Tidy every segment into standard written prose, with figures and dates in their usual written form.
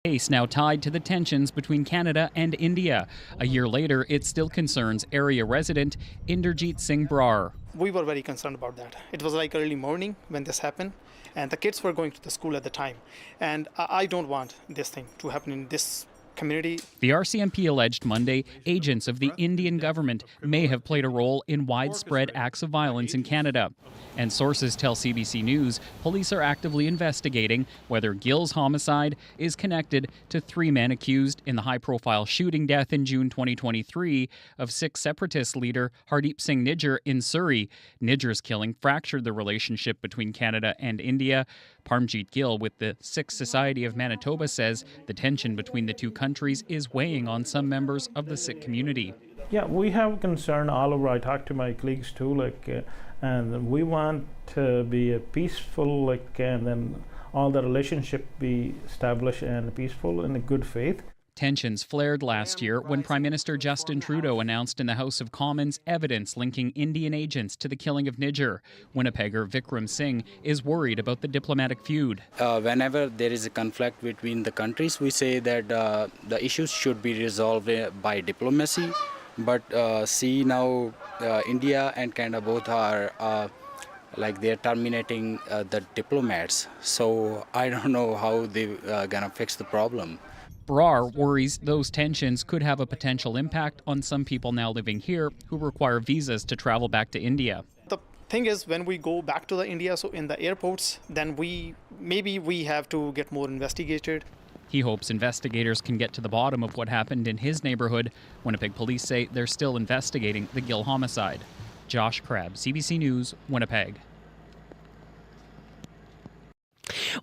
Case now tied to the tensions between Canada and India. A year later, it still concerns area resident Inderjeet Singh Brar. We were very concerned about that. It was like early morning when this happened, and the kids were going to the school at the time. And I don't want this thing to happen in this community. The RCMP alleged Monday agents of the Indian government may have played a role in widespread acts of violence in Canada. And sources tell CBC News police are actively investigating whether Gill's homicide is connected to 3 men accused in the high-profile shooting death in June 2023 of Sikh separatist leader Hardeep Singh Nijjar in Surrey. Nijjar's killing fractured the relationship between Canada and India. Parmjeet Gill with the Sikh Society of Manitoba says the tension between the two countries is weighing on some members of the Sikh community. Yeah, we have concern all over. I talk to my colleagues too, and we want to be a peaceful, and then all the relationship be established and peaceful in a good faith. Tensions flared last year when Prime Minister Justin Trudeau announced in the House of Commons evidence linking Indian agents to the killing of Nijjar. Winnipegger Vikram Singh is worried about the diplomatic feud. Whenever there is a conflict between the countries, we say that the issues should be resolved by diplomacy. But see now, India and Canada both are they're terminating the diplomats. So I don't know how they're gonna fix the problem. Brar worries those tensions could have a potential impact on some people now living here who require visas to travel back to India. The thing is, when we go back to the India, so in the airports, then we have to get more investigated. He hopes investigators can get to the bottom of what happened in his neighborhood. Winnipeg police say they're still investigating the Gill homicide. Josh Crabb, CBC News, Winnipeg.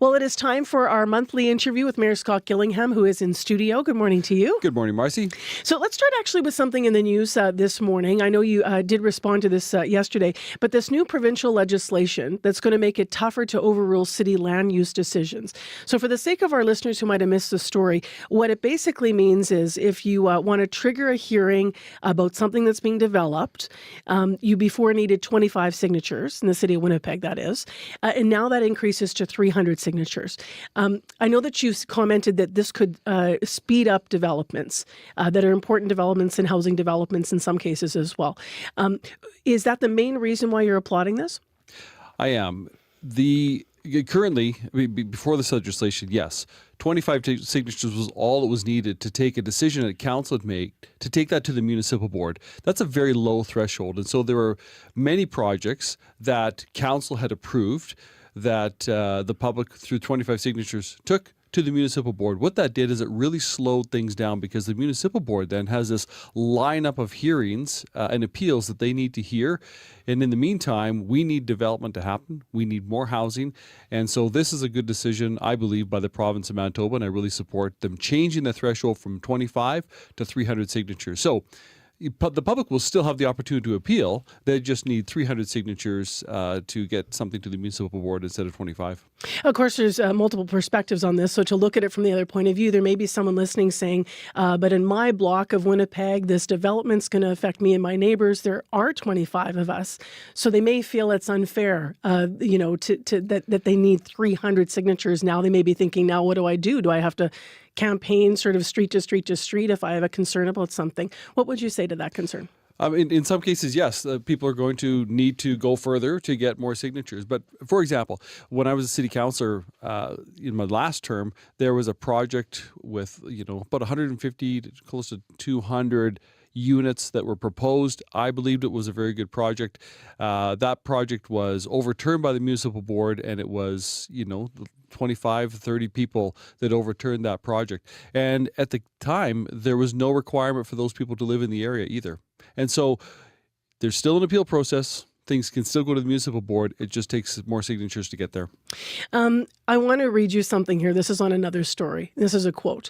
Well, it is time for our monthly interview with Mayor Scott Gillingham, who is in studio. Good morning to you. Good morning, Marcy. So let's start actually with something in the news this morning. I know you did respond to this yesterday, but this new provincial legislation that's going to make it tougher to overrule city land use decisions. So for the sake of our listeners who might have missed the story, what it basically means is if you want to trigger a hearing about something that's being developed, you before needed 25 signatures in the city of Winnipeg, that is, and now that increases to 300 signatures. I know that you've commented that this could speed up developments that are important developments and housing developments in some cases as well. Is that the main reason why you're applauding this? I am. Currently, before this legislation, yes, 25 signatures was all that was needed to take a decision that council had made to take that to the municipal board. That's a very low threshold. And so there were many projects that council had approved that the public, through 25 signatures, took to the municipal board. What that did is it really slowed things down because the municipal board then has this lineup of hearings and appeals that they need to hear. And in the meantime, we need development to happen. We need more housing. And so this is a good decision, I believe, by the province of Manitoba, and I really support them changing the threshold from 25 to 300 signatures. So the public will still have the opportunity to appeal. They just need 300 signatures to get something to the municipal board instead of 25. Of course, there's multiple perspectives on this. So to look at it from the other point of view, there may be someone listening saying, but in my block of Winnipeg, this development's going to affect me and my neighbors. There are 25 of us. So they may feel it's unfair, that they need 300 signatures now. They may be thinking, now what do I do? Do I have to campaign sort of street to street to street if I have a concern about something? What would you say to that concern? In some cases, yes, people are going to need to go further to get more signatures. But for example, when I was a city councillor in my last term, there was a project with about 150 to close to 200 units that were proposed. I believed it was a very good project. That project was overturned by the municipal board, and it was 25, 30 people that overturned that project. And at the time, there was no requirement for those people to live in the area either. And so there's still an appeal process. Things can still go to the municipal board. It just takes more signatures to get there. I want to read you something here. This is on another story. This is a quote.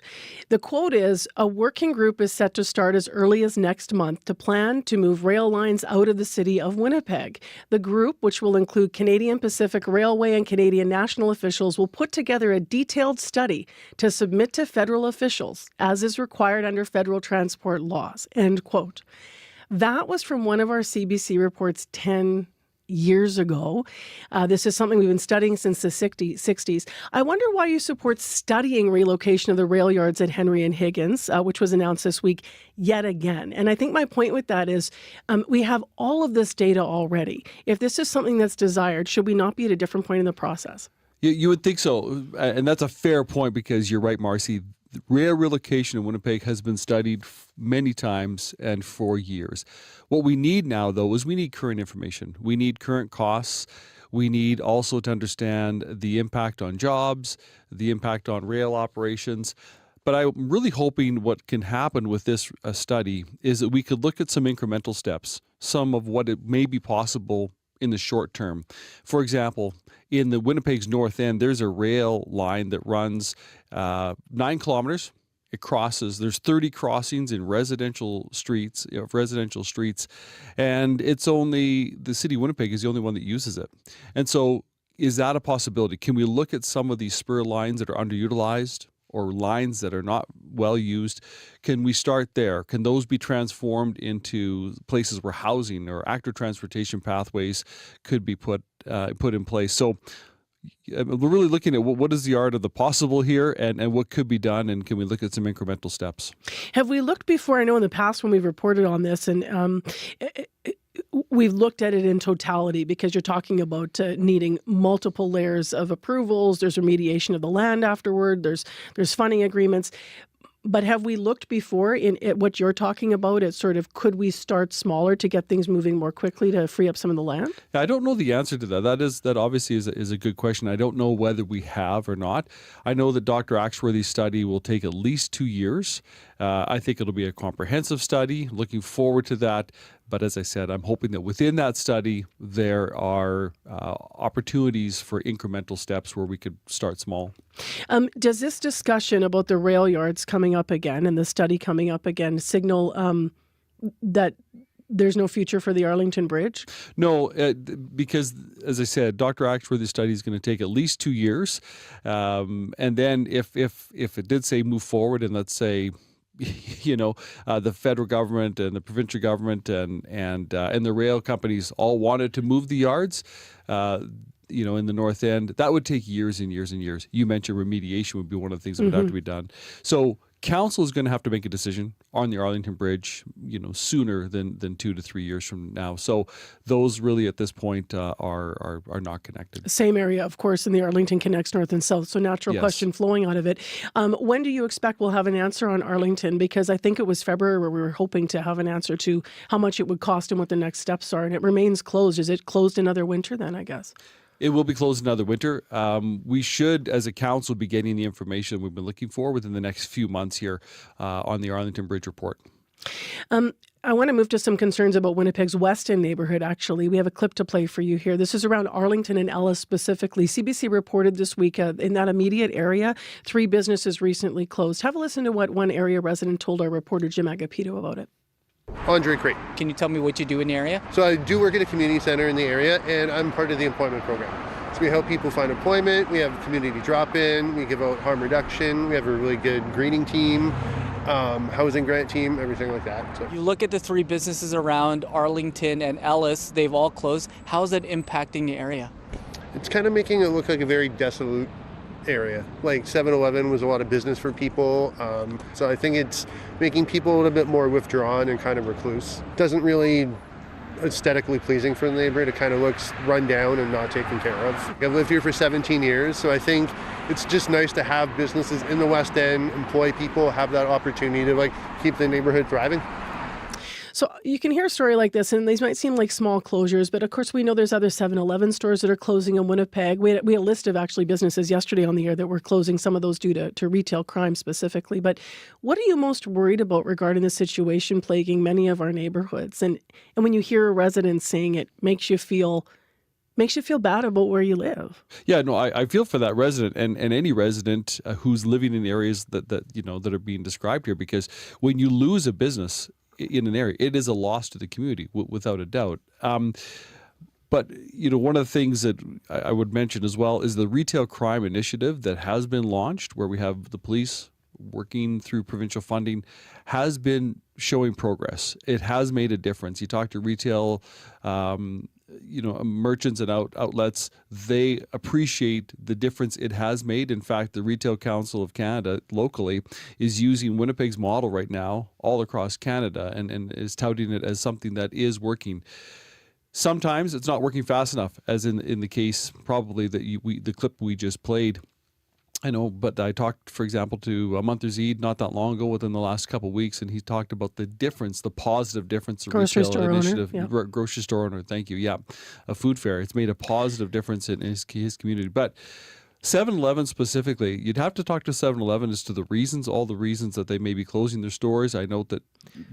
The quote is, a working group is set to start as early as next month to plan to move rail lines out of the city of Winnipeg. The group, which will include Canadian Pacific Railway and Canadian national officials, will put together a detailed study to submit to federal officials, as is required under federal transport laws. End quote. That was from one of our CBC reports 10 years ago. This is something we've been studying since the 60s. I wonder why you support studying relocation of the rail yards at Henry and Higgins, which was announced this week yet again. And I think my point with that is we have all of this data already. If this is something that's desired, should we not be at a different point in the process? You would think so. And that's a fair point because you're right, Marcy. Rail relocation in Winnipeg has been studied many times and for years. What we need now, though, is we need current information. We need current costs. We need also to understand the impact on jobs, the impact on rail operations. But I'm really hoping what can happen with this study is that we could look at some incremental steps, some of what it may be possible in the short term. For example, in the Winnipeg's north end, there's a rail line that runs 9 kilometers. It crosses. There's 30 crossings in residential streets, and it's only the city of Winnipeg is the only one that uses it. And so, is that a possibility? Can we look at some of these spur lines that are underutilized or lines that are not well used? Can we start there? Can those be transformed into places where housing or active transportation pathways could be put in place? So we're really looking at what is the art of the possible here and what could be done, and can we look at some incremental steps? Have we looked before? I know in the past when we've reported on this, and we've looked at it in totality because you're talking about needing multiple layers of approvals. There's remediation of the land afterward. There's funding agreements. But have we looked before at what you're talking about at sort of could we start smaller to get things moving more quickly to free up some of the land? I don't know the answer to that. That obviously is a good question. I don't know whether we have or not. I know that Dr. Axworthy's study will take at least 2 years. I think it'll be a comprehensive study. Looking forward to that. But as I said, I'm hoping that within that study, there are opportunities for incremental steps where we could start small. Does this discussion about the rail yards coming up again and the study coming up again signal that there's no future for the Arlington Bridge? No, because as I said, Dr. Axworthy's study is going to take at least 2 years. And then if it did say move forward and let's say, the federal government and the provincial government and the rail companies all wanted to move the yards, in the north end, that would take years and years and years. You mentioned remediation would be one of the things that would have to be done. So council is going to have to make a decision on the Arlington Bridge, sooner than 2 to 3 years from now. So those really at this point are not connected. Same area, of course, in the Arlington connects north and south. So natural question flowing out of it. When do you expect we'll have an answer on Arlington? Because I think it was February where we were hoping to have an answer to how much it would cost and what the next steps are. And it remains closed. Is it closed another winter then, I guess? It will be closed another winter. We should, as a council, be getting the information we've been looking for within the next few months here on the Arlington Bridge report. I want to move to some concerns about Winnipeg's West End neighborhood, actually. We have a clip to play for you here. This is around Arlington and Ellis specifically. CBC reported this week in that immediate area, 3 businesses recently closed. Have a listen to what one area resident told our reporter Jim Agapito about it. Andre Crate. Can you tell me what you do in the area? So I do work at a community center in the area, and I'm part of the employment program. So we help people find employment. We have community drop-in. We give out harm reduction. We have a really good greening team, housing grant team, everything like that. So. You look at the 3 businesses around Arlington and Ellis. They've all closed. How is that impacting the area? It's kind of making it look like a very desolate area. Like 7-Eleven was a lot of business for people. So I think it's making people a little bit more withdrawn and kind of recluse. Doesn't really aesthetically pleasing for the neighborhood. It kind of looks run down and not taken care of. I've lived here for 17 years, so I think it's just nice to have businesses in the West End, employ people, have that opportunity to keep the neighborhood thriving. So you can hear a story like this, and these might seem like small closures, but of course we know there's other 7-Eleven stores that are closing in Winnipeg. We had a list of actually businesses yesterday on the air that were closing, some of those due to retail crime specifically. But what are you most worried about regarding the situation plaguing many of our neighborhoods? And when you hear a resident saying it, makes you feel bad about where you live. Yeah, no, I feel for that resident and any resident who's living in areas that are being described here, because when you lose a business in an area, it is a loss to the community without a doubt. But one of the things that I would mention as well is the retail crime initiative that has been launched, where we have the police working through provincial funding, has been showing progress. It has made a difference. You talk to retail merchants and outlets, they appreciate the difference it has made. In fact, the Retail Council of Canada locally is using Winnipeg's model right now all across Canada and is touting it as something that is working. Sometimes it's not working fast enough, as in the case probably that the clip we just played. I know, but I talked, for example, to Munther Zeed not that long ago, within the last couple of weeks, and he talked about the difference, the positive difference the Grocery retail store initiative, owner, grocery store owner, thank you, a food fair. It's made a positive difference in his community. But 7-Eleven specifically, you'd have to talk to 7-Eleven as to the reasons, all the reasons that they may be closing their stores. I note that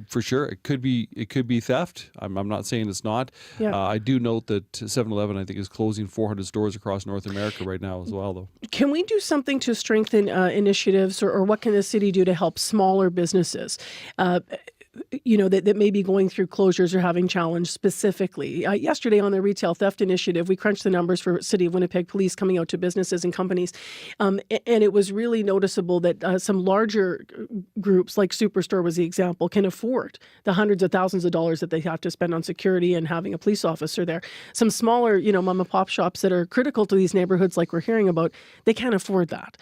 for sure it could be theft. I'm not saying it's not. Yeah. I do note that 7-Eleven, I think, is closing 400 stores across North America right now as well, though. Can we do something to strengthen initiatives, or what can the city do to help smaller businesses? That may be going through closures or having challenge specifically. Yesterday on the Retail Theft Initiative, we crunched the numbers for City of Winnipeg Police coming out to businesses and companies. And it was really noticeable that some larger groups, like Superstore was the example, can afford the hundreds of thousands of dollars that they have to spend on security and having a police officer there. Some smaller, mom and pop shops that are critical to these neighborhoods like we're hearing about, they can't afford that.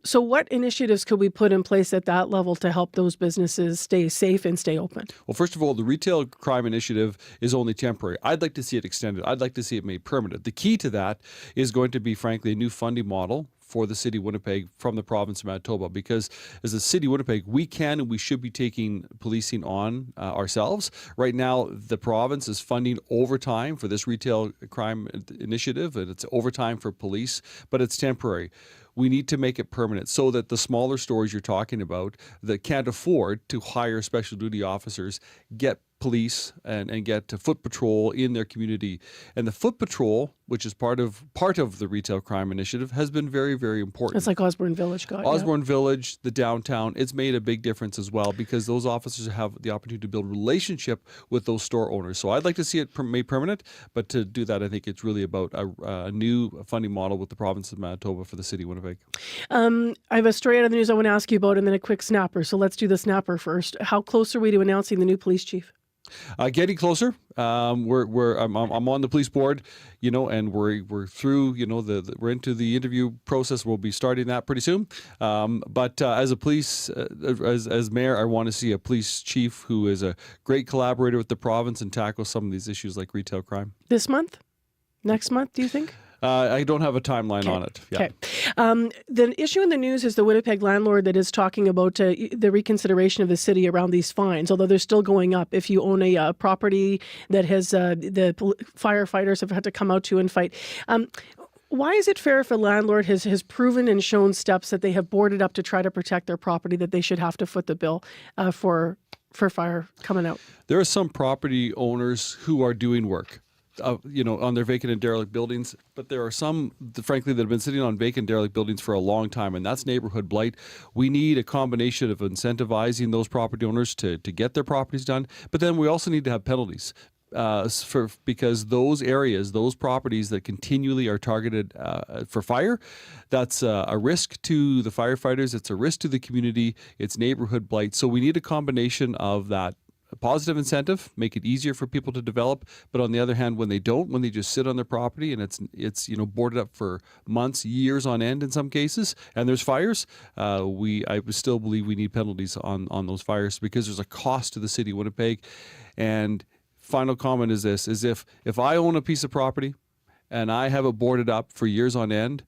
So what initiatives could we put in place at that level to help those businesses stay safe and stay open? Well, first of all, the Retail Crime Initiative is only temporary. I'd like to see it extended. I'd like to see it made permanent. The key to that is going to be, frankly, a new funding model for the City of Winnipeg from the province of Manitoba, because as a City of Winnipeg, we can and we should be taking policing on ourselves. Right now, the province is funding overtime for this Retail Crime Initiative, and it's overtime for police, but it's temporary. We need to make it permanent so that the smaller stores you're talking about that can't afford to hire special duty officers get police and get to foot patrol in their community. And the foot patrol, which is part of the Retail Crime Initiative, has been very, very important. It's like Osborne Village got. Osborne Village, the downtown, it's made a big difference as well, because those officers have the opportunity to build relationship with those store owners. So I'd like to see it made permanent, but to do that, I think it's really about a new funding model with the province of Manitoba for the City of Winnipeg. I have a story out of the news I want to ask you about, and then a quick snapper. So let's do the snapper first. How close are we to announcing the new police chief? Getting closer. I'm on the police board, and we're through. We're into the interview process. We'll be starting that pretty soon. But as a police, as mayor, I want to see a police chief who is a great collaborator with the province and tackles some of these issues like retail crime. This month? Next month? Do you think? I don't have a timeline on it. Yeah. Okay. The issue in the news is the Winnipeg landlord that is talking about the reconsideration of the city around these fines, although they're still going up. If you own a property that has the firefighters have had to come out to and fight. Why is it fair if a landlord has proven and shown steps that they have boarded up to try to protect their property that they should have to foot the bill for fire coming out? There are some property owners who are doing work. On their vacant and derelict buildings, but there are some, frankly, that have been sitting on vacant derelict buildings for a long time, and that's neighborhood blight. We need a combination of incentivizing those property owners to get their properties done, but then we also need to have penalties because those areas, those properties that continually are targeted for fire, that's a risk to the firefighters, it's a risk to the community, it's neighborhood blight. So we need a combination of that. A positive incentive, make it easier for people to develop, but on the other hand, when they just sit on their property and it's boarded up for months, years on end in some cases, and there's fires, I still believe we need penalties on those fires because there's a cost to the city of Winnipeg. And final comment is this: is if I own a piece of property and I have it boarded up for years on end,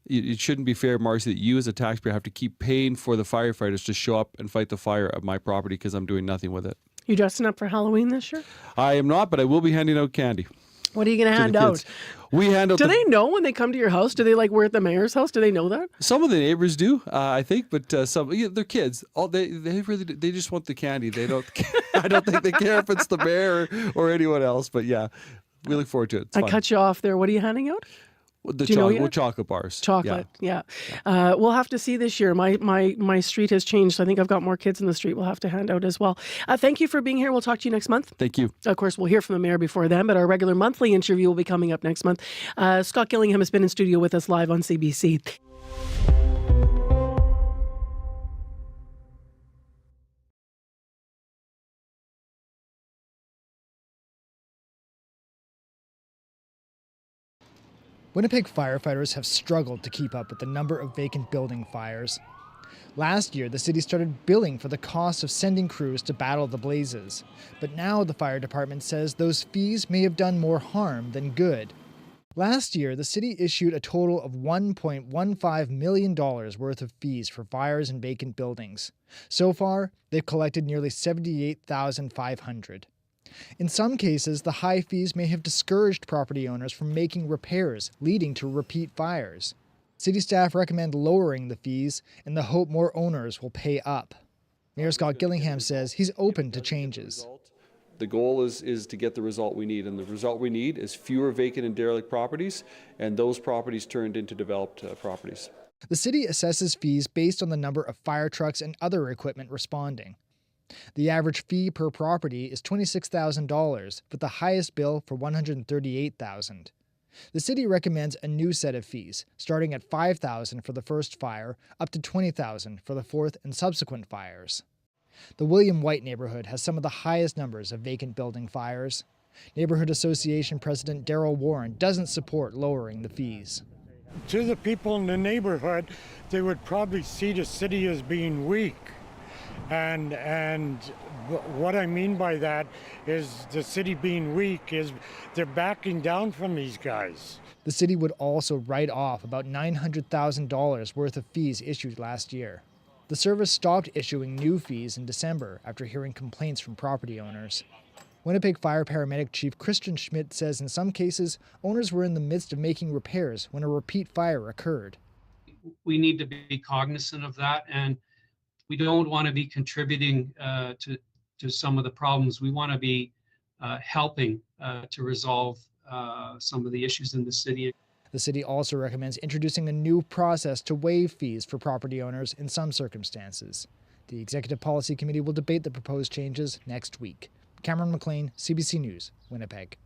it shouldn't be fair, Marcy, that you as a taxpayer have to keep paying for the firefighters to show up and fight the fire at my property because I'm doing nothing with it. You dressing up for Halloween this year? I am not, but I will be handing out candy. What are you going to hand out? We hand out. Do they know when they come to your house? Do they we're at the mayor's house? Do they know that? Some of the neighbors do, I think, but some they're kids. They just want the candy. They don't. I don't think they care if it's the mayor or anyone else. But yeah, we look forward to it. It's fun. Cut you off there. What are you handing out? Chocolate bars. Chocolate, yeah. We'll have to see this year. My street has changed. So I think I've got more kids in the street we'll have to hand out as well. Thank you for being here. We'll talk to you next month. Thank you. Of course, we'll hear from the mayor before then, but our regular monthly interview will be coming up next month. Scott Gillingham has been in studio with us live on CBC. Winnipeg firefighters have struggled to keep up with the number of vacant building fires. Last year, the city started billing for the cost of sending crews to battle the blazes. But now the fire department says those fees may have done more harm than good. Last year, the city issued a total of $1.15 million worth of fees for fires in vacant buildings. So far, they've collected nearly $78,500. In some cases, the high fees may have discouraged property owners from making repairs, leading to repeat fires. City staff recommend lowering the fees in the hope more owners will pay up. Mayor Scott Gillingham says he's open to changes. The goal is to get the result we need, and the result we need is fewer vacant and derelict properties, and those properties turned into developed properties. The city assesses fees based on the number of fire trucks and other equipment responding. The average fee per property is $26,000, with the highest bill for $138,000. The city recommends a new set of fees, starting at $5,000 for the first fire, up to $20,000 for the fourth and subsequent fires. The William White neighborhood has some of the highest numbers of vacant building fires. Neighborhood Association President Darrell Warren doesn't support lowering the fees. To the people in the neighborhood, they would probably see the city as being weak. And what I mean by that is the city being weak is they're backing down from these guys. The city would also write off about $900,000 worth of fees issued last year. The service stopped issuing new fees in December after hearing complaints from property owners. Winnipeg Fire Paramedic Chief Christian Schmidt says in some cases, owners were in the midst of making repairs when a repeat fire occurred. We need to be cognizant of that, and we don't want to be contributing to some of the problems. We want to be helping to resolve some of the issues in the city. The city also recommends introducing a new process to waive fees for property owners in some circumstances. The Executive Policy Committee will debate the proposed changes next week. Cameron McLean, CBC News, Winnipeg.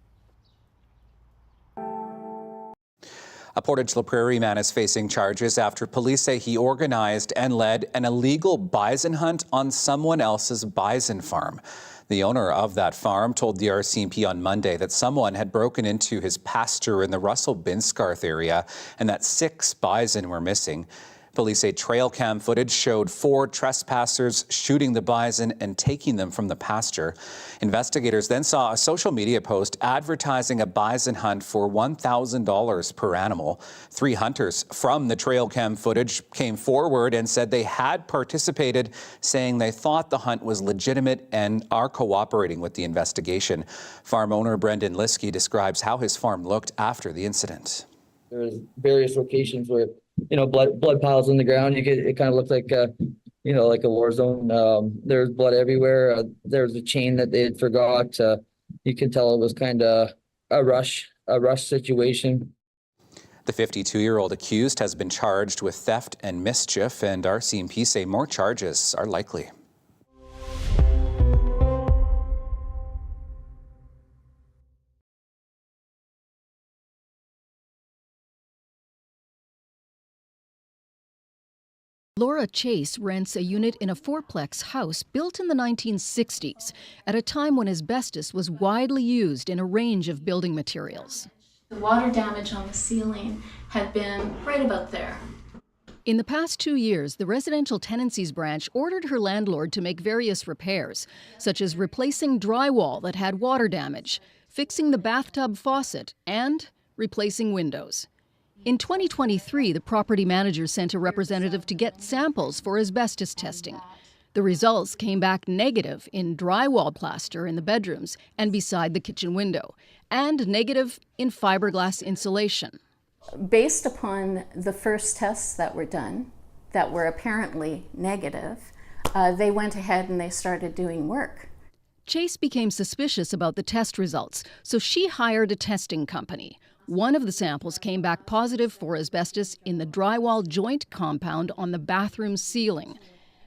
A Portage La Prairie man is facing charges after police say he organized and led an illegal bison hunt on someone else's bison farm. The owner of that farm told the RCMP on Monday that someone had broken into his pasture in the Russell-Binscarth area and that 6 bison were missing. Police say trail cam footage showed 4 trespassers shooting the bison and taking them from the pasture. Investigators then saw a social media post advertising a bison hunt for $1,000 per animal. 3 hunters from the trail cam footage came forward and said they had participated, saying they thought the hunt was legitimate and are cooperating with the investigation. Farm owner Brendan Liskey describes how his farm looked after the incident. There's various locations where blood piles on the ground. It kind of looked like like a war zone. There's blood everywhere. There's a chain that they had forgot. You can tell it was kind of a rush situation. The 52-year-old accused has been charged with theft and mischief, and RCMP say more charges are likely. Laura Chase rents a unit in a 4-plex house built in the 1960s, at a time when asbestos was widely used in a range of building materials. The water damage on the ceiling had been right about there. In the past 2 years, the Residential Tenancies Branch ordered her landlord to make various repairs, such as replacing drywall that had water damage, fixing the bathtub faucet, and replacing windows. In 2023, the property manager sent a representative to get samples for asbestos testing. The results came back negative in drywall plaster in the bedrooms and beside the kitchen window, and negative in fiberglass insulation. Based upon the first tests that were done, that were apparently negative, they went ahead and they started doing work. Chase became suspicious about the test results, so she hired a testing company. One of the samples came back positive for asbestos in the drywall joint compound on the bathroom ceiling.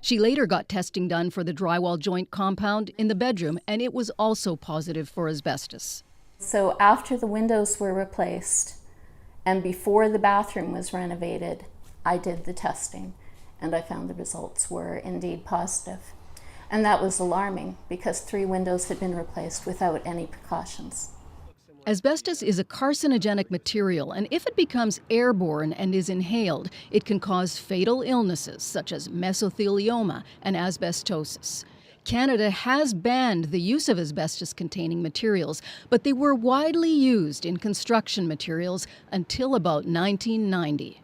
She later got testing done for the drywall joint compound in the bedroom, and it was also positive for asbestos. So after the windows were replaced and before the bathroom was renovated, I did the testing, and I found the results were indeed positive. And that was alarming because 3 windows had been replaced without any precautions. Asbestos is a carcinogenic material, and if it becomes airborne and is inhaled, it can cause fatal illnesses such as mesothelioma and asbestosis. Canada has banned the use of asbestos-containing materials, but they were widely used in construction materials until about 1990.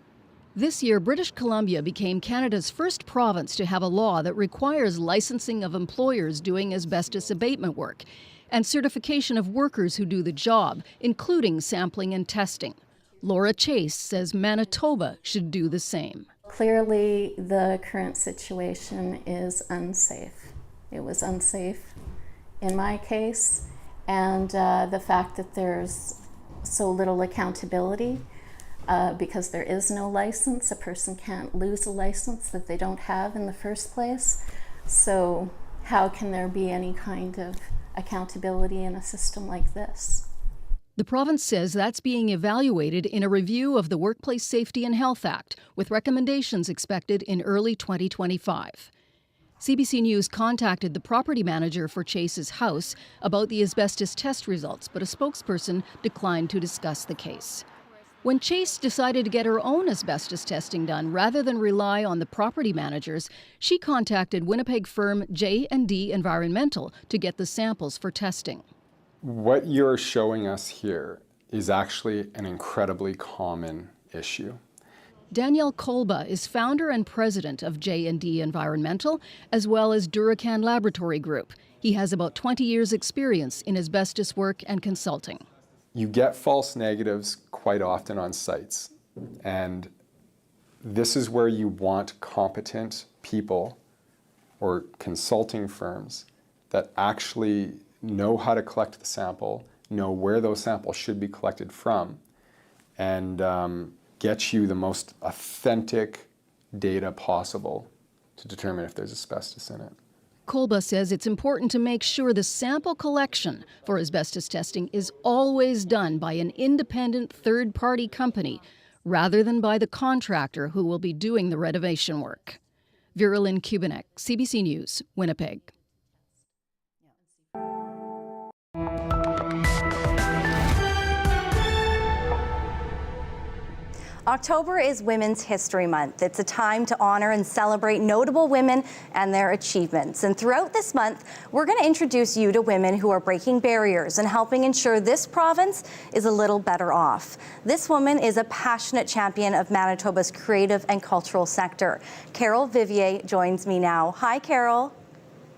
This year, British Columbia became Canada's first province to have a law that requires licensing of employers doing asbestos abatement work and certification of workers who do the job, including sampling and testing. Laura Chase says Manitoba should do the same. Clearly, the current situation is unsafe. It was unsafe in my case, and the fact that there's so little accountability because there is no license. A person can't lose a license that they don't have in the first place. So how can there be any kind of accountability in a system like this? The province says that's being evaluated in a review of the Workplace Safety and Health Act, with recommendations expected in early 2025. CBC News contacted the property manager for Chase's house about the asbestos test results, but a spokesperson declined to discuss the case. When Chase decided to get her own asbestos testing done rather than rely on the property managers, she contacted Winnipeg firm J&D Environmental to get the samples for testing. What you're showing us here is actually an incredibly common issue. Danielle Kolba is founder and president of J&D Environmental, as well as Duracan Laboratory Group. He has about 20 years' experience in asbestos work and consulting. You get false negatives quite often on sites, and this is where you want competent people or consulting firms that actually know how to collect the sample, know where those samples should be collected from, and get you the most authentic data possible to determine if there's asbestos in it. Kolba says it's important to make sure the sample collection for asbestos testing is always done by an independent third-party company rather than by the contractor who will be doing the renovation work. Vera-Lynn Kubanek, CBC News, Winnipeg. October is Women's History Month. It's a time to honor and celebrate notable women and their achievements. And throughout this month, we're going to introduce you to women who are breaking barriers and helping ensure this province is a little better off. This woman is a passionate champion of Manitoba's creative and cultural sector. Carol Vivier joins me now. Hi, Carol.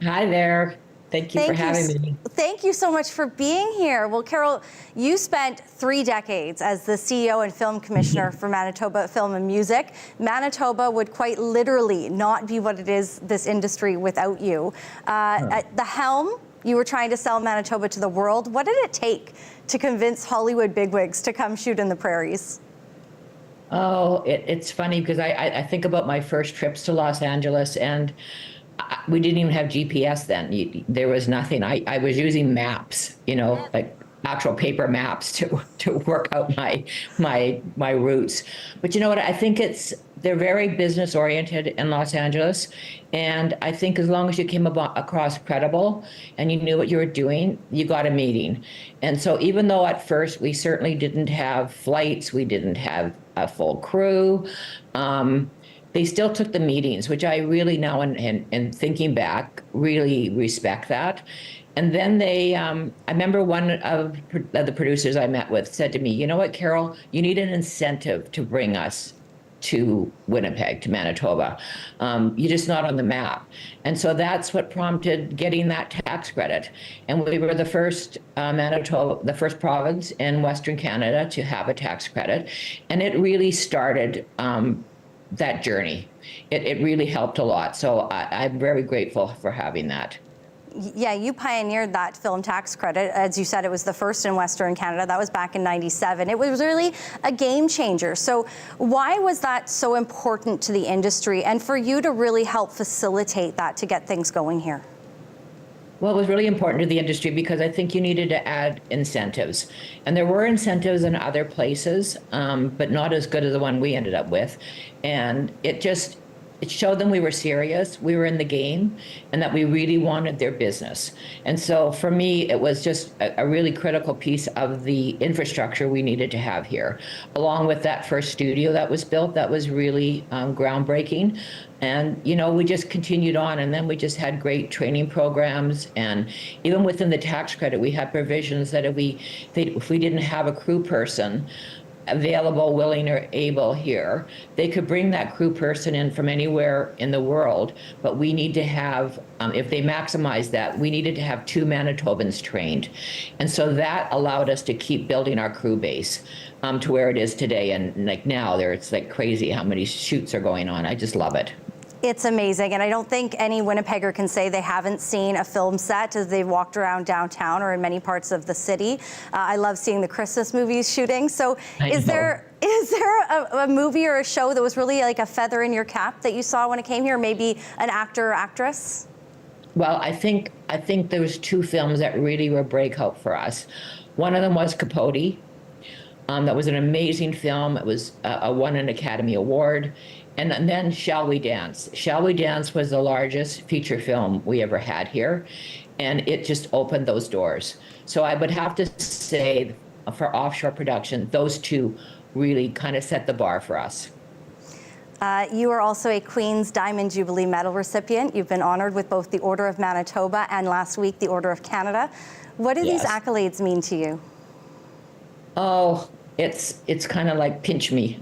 Hi there. Thank you for having me. Thank you so much for being here. Well, Carol, you spent 3 decades as the CEO and film commissioner for Manitoba Film and Music. Manitoba would quite literally not be what it is, this industry, without you. At the helm, you were trying to sell Manitoba to the world. What did it take to convince Hollywood bigwigs to come shoot in the prairies? Oh, it's funny because I think about my first trips to Los Angeles, and we didn't even have GPS then. There was nothing. I was using maps, like actual paper maps to work out my routes. But you know what? I think they're very business oriented in Los Angeles, and I think as long as you came across credible and you knew what you were doing, you got a meeting. And so even though at first we certainly didn't have flights, we didn't have a full crew. They still took the meetings, which I really now, and thinking back, really respect that. And then I remember one of the producers I met with said to me, you know what, Carol, you need an incentive to bring us to Winnipeg, to Manitoba. You're just not on the map. And so that's what prompted getting that tax credit. And we were the first Manitoba, the first province in Western Canada to have a tax credit. And it really started that journey. It really helped a lot. So I'm very grateful for having that. Yeah, you pioneered that film tax credit. As you said, it was the first in Western Canada. That was back in '97. It was really a game changer. So why was that so important to the industry and for you to really help facilitate that to get things going here? Well, it was really important to the industry because I think you needed to add incentives. And there were incentives in other places, but not as good as the one we ended up with. And it just, it showed them we were serious, we were in the game, and that we really wanted their business. And so for me, it was just a really critical piece of the infrastructure we needed to have here. Along with that first studio that was built, that was really groundbreaking. And, you know, we just continued on, and then we just had great training programs. And even within the tax credit, we had provisions that if we didn't have a crew person available, willing, or able here, they could bring that crew person in from anywhere in the world. But we need to have, if they maximize that, we needed to have 2 Manitobans trained. And so that allowed us to keep building our crew base to where it is today. And like now, it's like crazy how many shoots are going on. I just love it. It's amazing, and I don't think any Winnipegger can say they haven't seen a film set as they've walked around downtown or in many parts of the city. I love seeing the Christmas movies shooting. So is there a movie or a show that was really like a feather in your cap that you saw when it came here, maybe an actor or actress? Well, I think there was 2 films that really were breakout for us. One of them was Capote. That was an amazing film. It was won an Academy Award. And then Shall We Dance? Shall We Dance was the largest feature film we ever had here, and it just opened those doors. So I would have to say, for offshore production, those 2 really kind of set the bar for us. You are also a Queen's Diamond Jubilee Medal recipient. You've been honored with both the Order of Manitoba and last week the Order of Canada. What do these accolades mean to you? Oh, it's kind of like pinch me.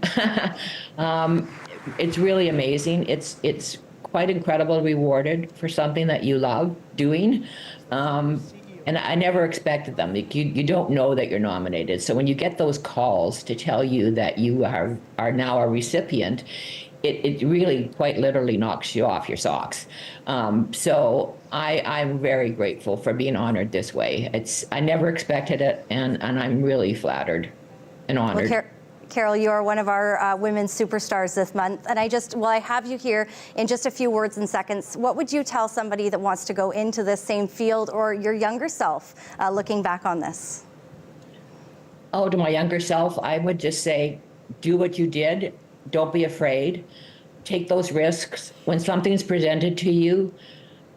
It's really amazing. It's quite incredible, rewarded for something that you love doing. And I never expected them. You don't know that you're nominated. So when you get those calls to tell you that you are now a recipient, it really quite literally knocks you off your socks. So I'm very grateful for being honored this way. I never expected it, and I'm really flattered and honored. Well, Carol, you are one of our women's superstars this month. And I have you here in just a few words and seconds. What would you tell somebody that wants to go into this same field, or your younger self looking back on this? Oh, to my younger self, I would just say, do what you did. Don't be afraid. Take those risks. When something's presented to you,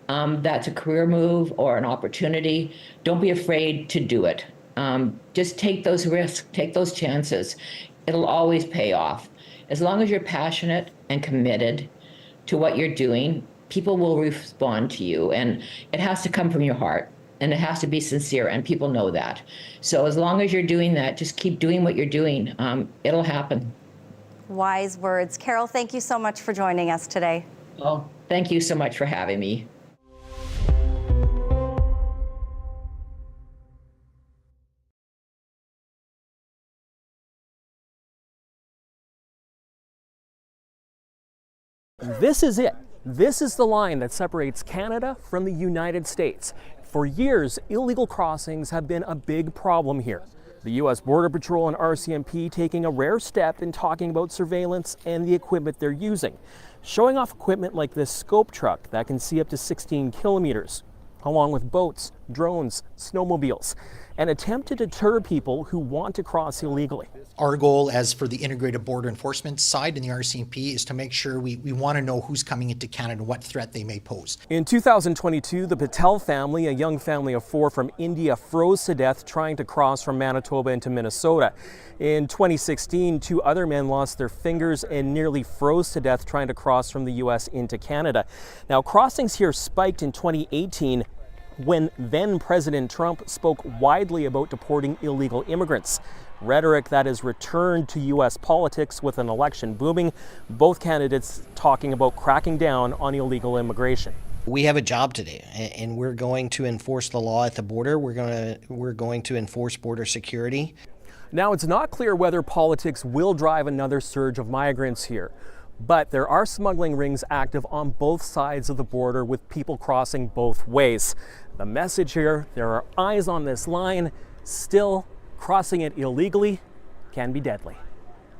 that's a career move or an opportunity, don't be afraid to do it. Just take those risks, take those chances. It'll always pay off. As long as you're passionate and committed to what you're doing, people will respond to you. And it has to come from your heart, and it has to be sincere, and people know that. So as long as you're doing that, just keep doing what you're doing. It'll happen. Wise words. Carol, thank you so much for joining us today. Well, thank you so much for having me. This is it. This is the line that separates Canada from the United States. For years, illegal crossings have been a big problem here. The U.S. Border Patrol and RCMP taking a rare step in talking about surveillance and the equipment they're using, showing off equipment like this scope truck that can see up to 16 kilometers, along with boats, drones, snowmobiles, an attempt to deter people who want to cross illegally. Our goal as for the integrated border enforcement side in the RCMP is to make sure we want to know who's coming into Canada and what threat they may pose. In 2022, the Patel family, a young family of 4 from India, froze to death trying to cross from Manitoba into Minnesota. In 2016, 2 other men lost their fingers and nearly froze to death trying to cross from the U.S. into Canada. Now, crossings here spiked in 2018 when then President Trump spoke widely about deporting illegal immigrants. Rhetoric that has returned to U.S. politics with an election booming, both candidates talking about cracking down on illegal immigration. We have a job to do, and we're going to enforce the law at the border. We're going to enforce border security. Now, it's not clear whether politics will drive another surge of migrants here, but there are smuggling rings active on both sides of the border with people crossing both ways. The message here, there are eyes on this line. Still, crossing it illegally can be deadly.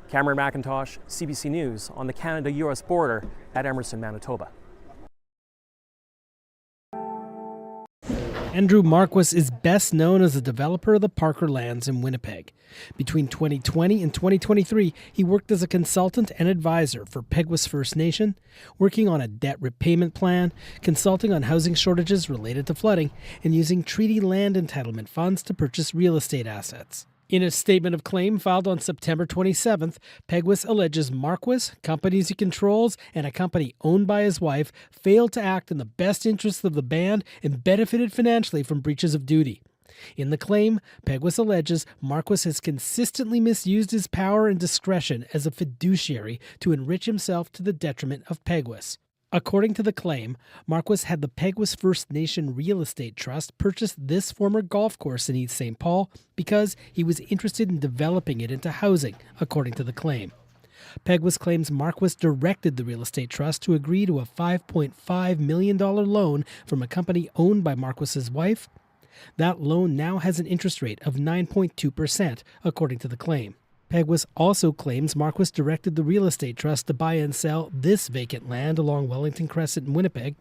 Cameron McIntosh, CBC News on the Canada-US border at Emerson, Manitoba. Andrew Marquis is best known as the developer of the Parker lands in Winnipeg. Between 2020 and 2023, he worked as a consultant and advisor for Peguis First Nation, working on a debt repayment plan, consulting on housing shortages related to flooding, and using treaty land entitlement funds to purchase real estate assets. In a statement of claim filed on September 27th, Peguis alleges Marquis, companies he controls, and a company owned by his wife failed to act in the best interests of the band and benefited financially from breaches of duty. In the claim, Peguis alleges Marquis has consistently misused his power and discretion as a fiduciary to enrich himself to the detriment of Peguis. According to the claim, Marquis had the Peguis First Nation Real Estate Trust purchase this former golf course in East St. Paul because he was interested in developing it into housing, according to the claim. Peguis claims Marquis directed the real estate trust to agree to a $5.5 million loan from a company owned by Marquis's wife. That loan now has an interest rate of 9.2%, according to the claim. Peguis also claims Marquis directed the real estate trust to buy and sell this vacant land along Wellington Crescent in Winnipeg.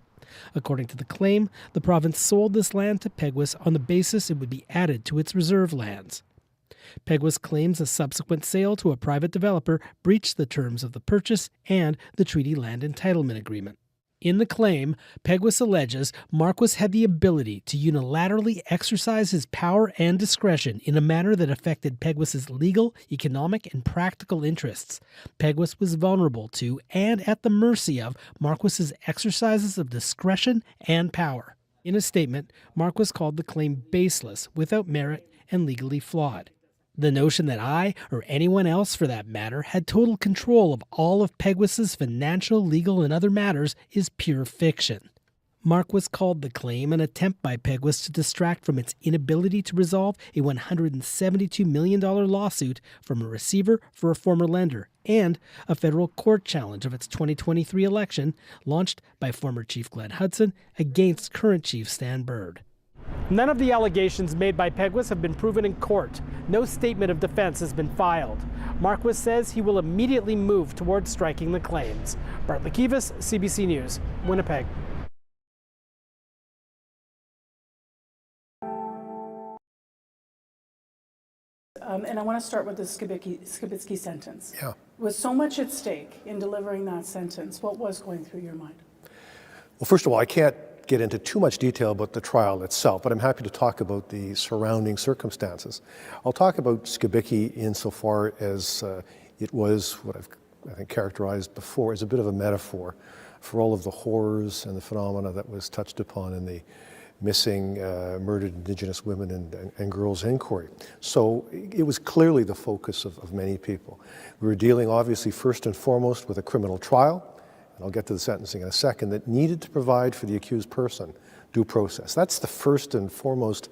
According to the claim, the province sold this land to Peguis on the basis it would be added to its reserve lands. Peguis claims a subsequent sale to a private developer breached the terms of the purchase and the treaty land entitlement agreement. In the claim, Peguis alleges Marquis had the ability to unilaterally exercise his power and discretion in a manner that affected Peguis's legal, economic, and practical interests. Peguis was vulnerable to and at the mercy of Marquis's exercises of discretion and power. In a statement, Marquis called the claim baseless, without merit, and legally flawed. The notion that I, or anyone else for that matter, had total control of all of Peguis's financial, legal, and other matters is pure fiction. Marquis called the claim an attempt by Peguis to distract from its inability to resolve a $172 million lawsuit from a receiver for a former lender and a federal court challenge of its 2023 election launched by former Chief Glenn Hudson against current Chief Stan Bird. None of the allegations made by Peguis have been proven in court. No statement of defense has been filed. Marquis says he will immediately move towards striking the claims. Bart Lekivas, CBC News, Winnipeg. And I want to start with the Skibitsky sentence. Yeah. With so much at stake in delivering that sentence, what was going through your mind? Well, first of all, I can't get into too much detail about the trial itself, but I'm happy to talk about the surrounding circumstances. I'll talk about Skibitsky insofar as it was what I think characterized before as a bit of a metaphor for all of the horrors and the phenomena that was touched upon in the missing, murdered Indigenous women and girls inquiry. So it was clearly the focus of many people. We were dealing obviously first and foremost with a criminal trial, and I'll get to the sentencing in a second, that needed to provide for the accused person due process. That's the first and foremost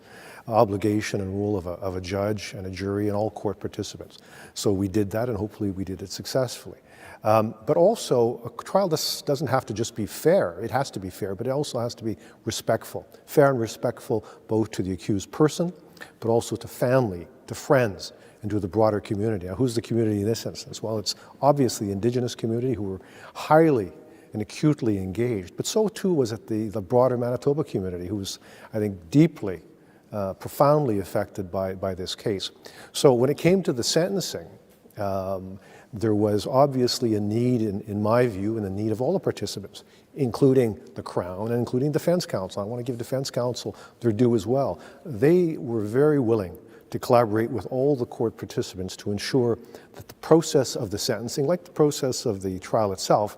obligation and rule of a judge and a jury and all court participants. So we did that, and hopefully we did it successfully. But also, a trial doesn't have to just be fair. It has to be fair, but it also has to be respectful. Fair and respectful both to the accused person, but also to family, to friends, and to the broader community. Now, who's the community in this instance? Well, it's obviously the Indigenous community who were highly and acutely engaged, but so too was it the broader Manitoba community who was, I think, deeply, profoundly affected by this case. So when it came to the sentencing, there was obviously a need, in my view, and the need of all the participants, including the Crown and including Defense Counsel. I want to give Defense Counsel their due as well. They were very willing to collaborate with all the court participants to ensure that the process of the sentencing, like the process of the trial itself,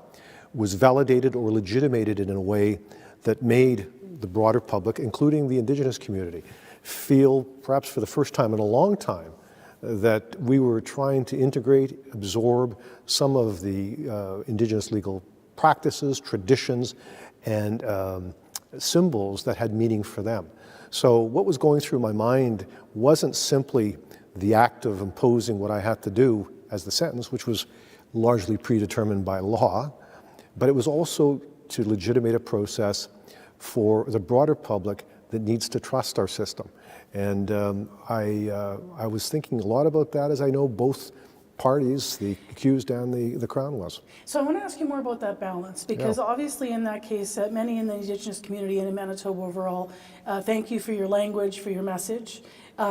was validated or legitimated in a way that made the broader public, including the Indigenous community, feel, perhaps for the first time in a long time, that we were trying to integrate, absorb some of the Indigenous legal practices, traditions, and symbols that had meaning for them. So what was going through my mind wasn't simply the act of imposing what I had to do as the sentence, which was largely predetermined by law, but it was also to legitimate a process for the broader public that needs to trust our system. And I was thinking a lot about that, as I know both parties, the accused and the Crown was. So I want to ask you more about that balance, because obviously in that case, many in the Indigenous community and in Manitoba overall, thank you for your language, for your message,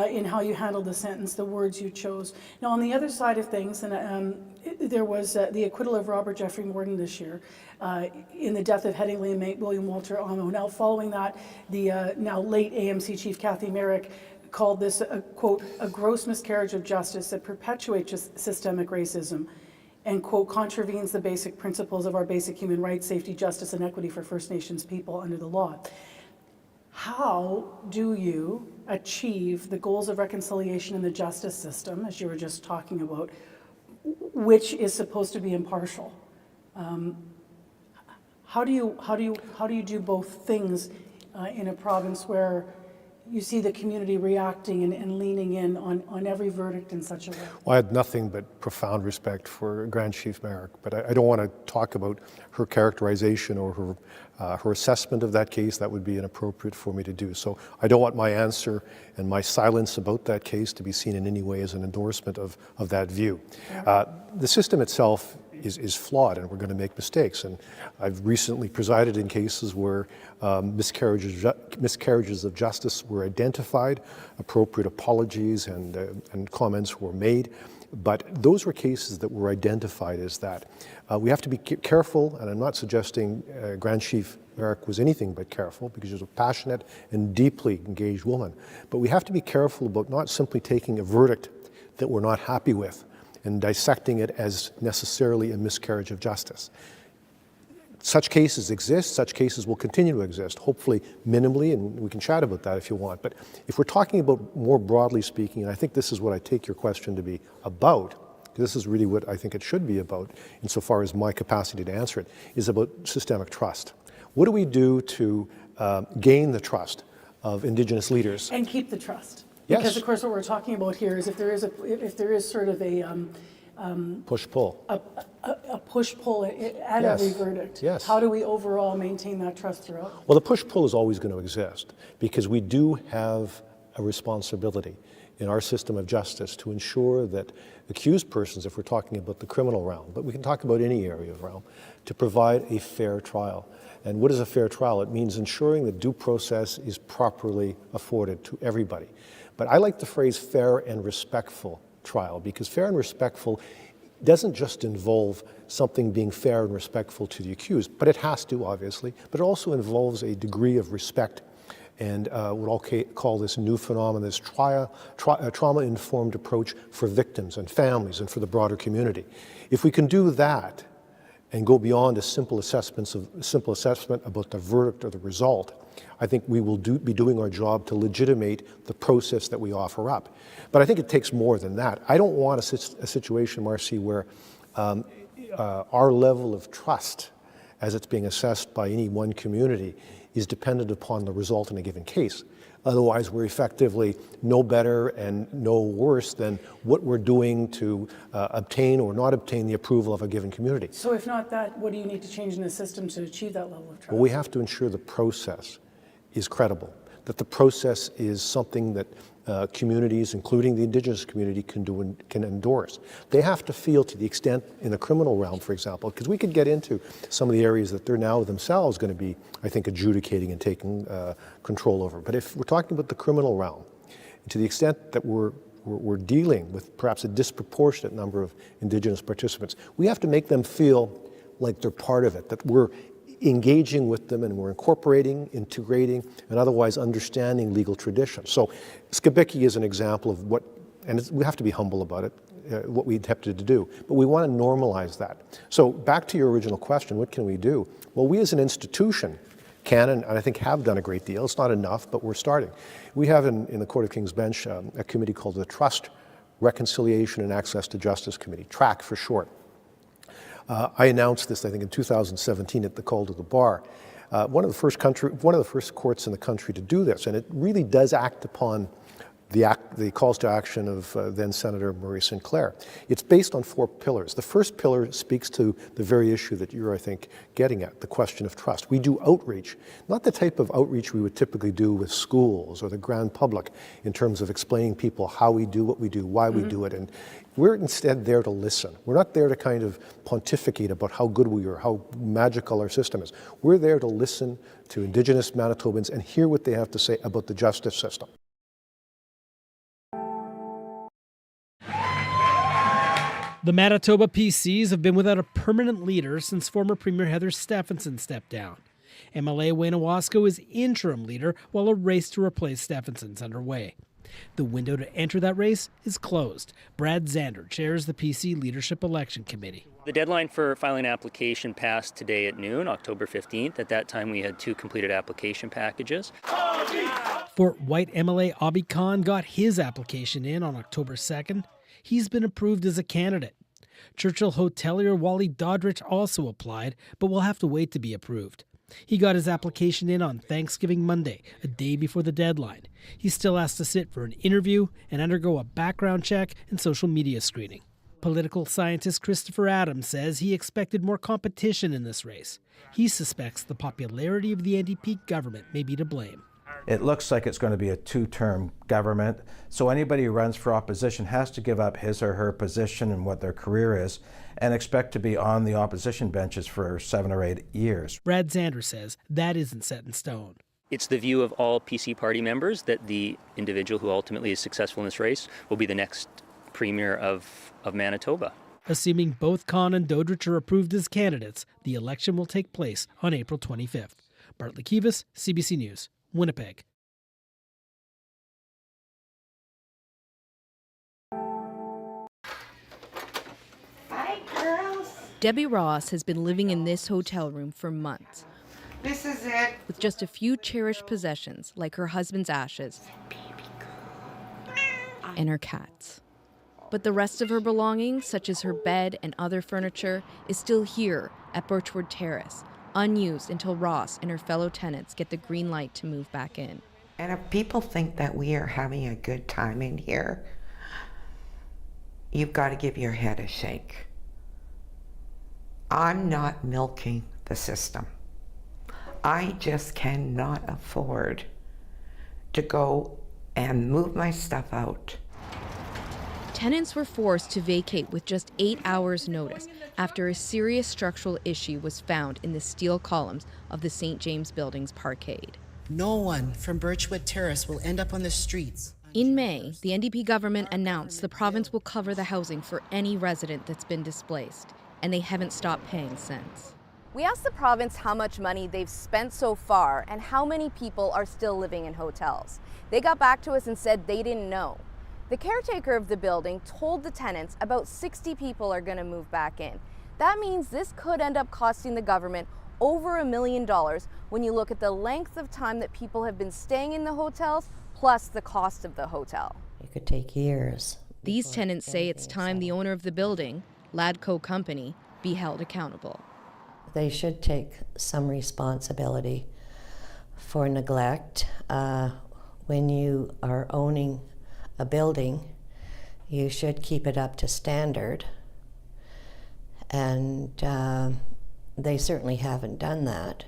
in how you handled the sentence, the words you chose. Now on the other side of things, and there was the acquittal of Robert Jeffrey Morden this year in the death of Headingley and William Walter Amo. Now following that, the now late AMC chief Kathy Merrick called this, quote, a gross miscarriage of justice that perpetuates systemic racism and, quote, contravenes the basic principles of our basic human rights, safety, justice, and equity for First Nations people under the law. How do you achieve the goals of reconciliation in the justice system, as you were just talking about, which is supposed to be impartial? How do you do both things in a province where you see the community reacting and leaning in on every verdict in such a way? Well, I had nothing but profound respect for Grand Chief Merrick, but I don't want to talk about her characterization or her assessment of that case. That would be inappropriate for me to do. So I don't want my answer and my silence about that case to be seen in any way as an endorsement of that view. The system itself is flawed, and we're going to make mistakes. And I've recently presided in cases where miscarriages of justice were identified, appropriate apologies and comments were made. But those were cases that were identified as that. We have to be careful, and I'm not suggesting Grand Chief Merrick was anything but careful, because she was a passionate and deeply engaged woman. But we have to be careful about not simply taking a verdict that we're not happy with and dissecting it as necessarily a miscarriage of justice. Such cases exist, such cases will continue to exist, hopefully minimally, and we can chat about that if you want. But if we're talking about more broadly speaking, and I think this is what I take your question to be about, because this is really what I think it should be about, insofar as my capacity to answer it, is about systemic trust. What do we do to gain the trust of Indigenous leaders? And keep the trust. Yes. Because of course what we're talking about here is if there is sort of a push-pull. A push-pull at every verdict. Yes. How do we overall maintain that trust throughout? Well, the push-pull is always going to exist, because we do have a responsibility in our system of justice to ensure that accused persons, if we're talking about the criminal realm, but we can talk about any area of realm, to provide a fair trial. And what is a fair trial? It means ensuring that due process is properly afforded to everybody. But I like the phrase fair and respectful trial, because fair and respectful doesn't just involve something being fair and respectful to the accused, but it has to, obviously, but it also involves a degree of respect and what I'll call this new phenomenon, this trauma-informed approach for victims and families and for the broader community. If we can do that and go beyond a simple assessment about the verdict or the result, I think we will be doing our job to legitimate the process that we offer up. But I think it takes more than that. I don't want a situation, Marcy, where our level of trust as it's being assessed by any one community is dependent upon the result in a given case. Otherwise, we're effectively no better and no worse than what we're doing to obtain or not obtain the approval of a given community. So if not that, what do you need to change in the system to achieve that level of trust? Well, we have to ensure the process is credible, that the process is something that communities, including the Indigenous community, can endorse. They have to feel, to the extent in the criminal realm, for example, because we could get into some of the areas that they're now themselves going to be, I think, adjudicating and taking control over. But if we're talking about the criminal realm, to the extent that we're dealing with perhaps a disproportionate number of Indigenous participants, we have to make them feel like they're part of it, that we're engaging with them and we're incorporating, integrating, and otherwise understanding legal tradition. So Skibiki is an example of what, and we have to be humble about it, what we attempted to do, but we want to normalize that. So back to your original question, what can we do? Well, we as an institution can, and I think have done a great deal. It's not enough, but we're starting. We have in the Court of King's Bench a committee called the Trust, Reconciliation and Access to Justice Committee, TRAC for short. I announced this, I think, in 2017 at the call to the bar. One of the first courts in the country to do this, and it really does act upon the calls to action of then Senator Murray Sinclair. It's based on 4 pillars. The first pillar speaks to the very issue that you're, I think, getting at, the question of trust. We do outreach, not the type of outreach we would typically do with schools or the grand public in terms of explaining people how we do what we do, why we do it, and we're instead there to listen. We're not there to kind of pontificate about how good we are, how magical our system is. We're there to listen to Indigenous Manitobans and hear what they have to say about the justice system. The Manitoba PCs have been without a permanent leader since former Premier Heather Stephenson stepped down. MLA Wayne Owasco is interim leader while a race to replace Stephenson's underway. The window to enter that race is closed. Brad Zander chairs the PC Leadership Election Committee. The deadline for filing an application passed today at noon, October 15th. At that time, we had 2 completed application packages. Fort White MLA Abi Khan got his application in on October 2nd. He's been approved as a candidate. Churchill hotelier Wally Doddridge also applied, but will have to wait to be approved. He got his application in on Thanksgiving Monday, a day before the deadline. He still has to sit for an interview and undergo a background check and social media screening. Political scientist Christopher Adams says he expected more competition in this race. He suspects the popularity of the NDP government may be to blame. It looks like it's going to be a 2-term government, so anybody who runs for opposition has to give up his or her position and what their career is and expect to be on the opposition benches for 7 or 8 years. Brad Zander says that isn't set in stone. It's the view of all PC party members that the individual who ultimately is successful in this race will be the next premier of Manitoba. Assuming both Khan and Doddridge are approved as candidates, the election will take place on April 25th. Bartley Kivas, CBC News, Winnipeg. Hi, girls. Debbie Ross has been living in this hotel room for months. This is it. With just a few cherished possessions, like her husband's ashes and her cats. But the rest of her belongings, such as her bed and other furniture, is still here at Birchwood Terrace, unused until Ross and her fellow tenants get the green light to move back in. And if people think that we are having a good time in here, you've got to give your head a shake. I'm not milking the system. I just cannot afford to go and move my stuff out. Tenants were forced to vacate with just 8 hours' notice after a serious structural issue was found in the steel columns of the St. James Building's parkade. No one from Birchwood Terrace will end up on the streets. In May, the NDP government announced the province will cover the housing for any resident that's been displaced, and they haven't stopped paying since. We asked the province how much money they've spent so far and how many people are still living in hotels. They got back to us and said they didn't know. The caretaker of the building told the tenants about 60 people are going to move back in. That means this could end up costing the government over $1 million when you look at the length of time that people have been staying in the hotels, plus the cost of the hotel. It could take years. These tenants say it's time the owner of the building, Ladco Company, be held accountable. They should take some responsibility for neglect. When you are owning a building, you should keep it up to standard. And they certainly haven't done that.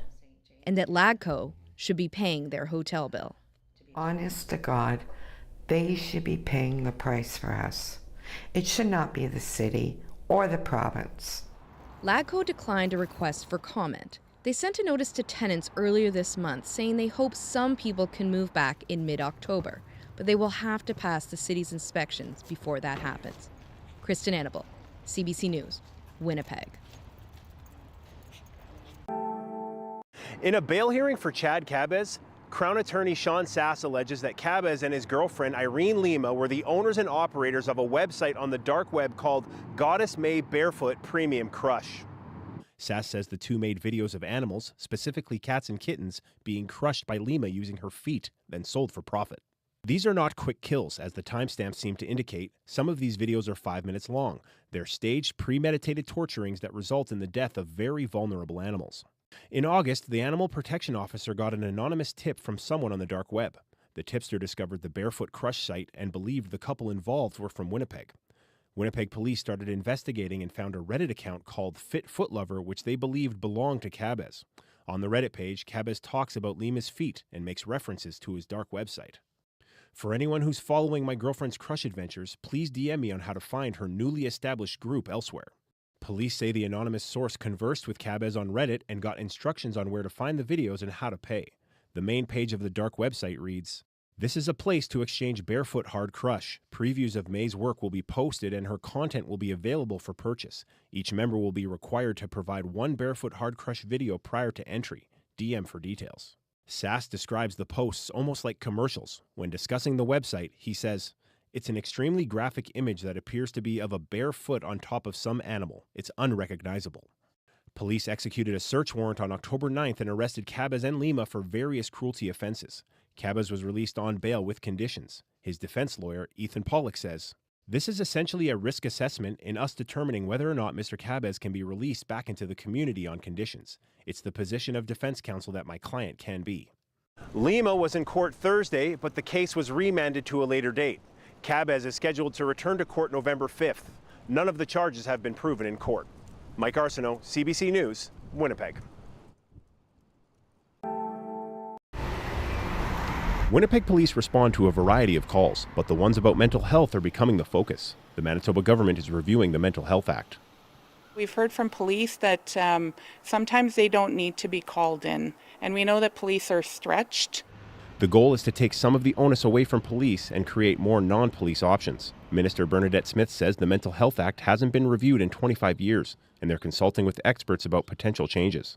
And that Ladco should be paying their hotel bill. Honest to God, they should be paying the price for us. It should not be the city or the province. Ladco declined a request for comment. They sent a notice to tenants earlier this month saying they hope some people can move back in mid-October, but they will have to pass the city's inspections before that happens. Kristen Annabelle, CBC News, Winnipeg. In a bail hearing for Chad Cabez, Crown Attorney Sean Sass alleges that Cabez and his girlfriend Irene Lima were the owners and operators of a website on the dark web called Goddess May Barefoot Premium Crush. Sass says the two made videos of animals, specifically cats and kittens, being crushed by Lima using her feet, then sold for profit. These are not quick kills, as the timestamps seem to indicate. Some of these videos are 5 minutes long. They're staged, premeditated torturings that result in the death of very vulnerable animals. In August, the animal protection officer got an anonymous tip from someone on the dark web. The tipster discovered the Barefoot Crush site and believed the couple involved were from Winnipeg. Winnipeg police started investigating and found a Reddit account called Fit Foot Lover, which they believed belonged to Cabez. On the Reddit page, Cabez talks about Lima's feet and makes references to his dark website. For anyone who's following my girlfriend's crush adventures, please DM me on how to find her newly established group elsewhere. Police say the anonymous source conversed with Cabez on Reddit and got instructions on where to find the videos and how to pay. The main page of the dark website reads, "This is a place to exchange barefoot hard crush. Previews of May's work will be posted and her content will be available for purchase. Each member will be required to provide one barefoot hard crush video prior to entry. DM for details." Sass describes the posts almost like commercials. When discussing the website, he says, "It's an extremely graphic image that appears to be of a bare foot on top of some animal. It's unrecognizable." Police executed a search warrant on October 9th and arrested Cabez and Lima for various cruelty offenses. Cabez was released on bail with conditions. His defense lawyer, Ethan Pollock, says, "This is essentially a risk assessment in us determining whether or not Mr. Cabez can be released back into the community on conditions. It's the position of defense counsel that my client can be." Lima was in court Thursday, but the case was remanded to a later date. Cabez is scheduled to return to court November 5th. None of the charges have been proven in court. Mike Arsenault, CBC News, Winnipeg. Winnipeg police respond to a variety of calls, but the ones about mental health are becoming the focus. The Manitoba government is reviewing the Mental Health Act. We've heard from police that sometimes they don't need to be called in, and we know that police are stretched. The goal is to take some of the onus away from police and create more non-police options. Minister Bernadette Smith says the Mental Health Act hasn't been reviewed in 25 years, and they're consulting with experts about potential changes.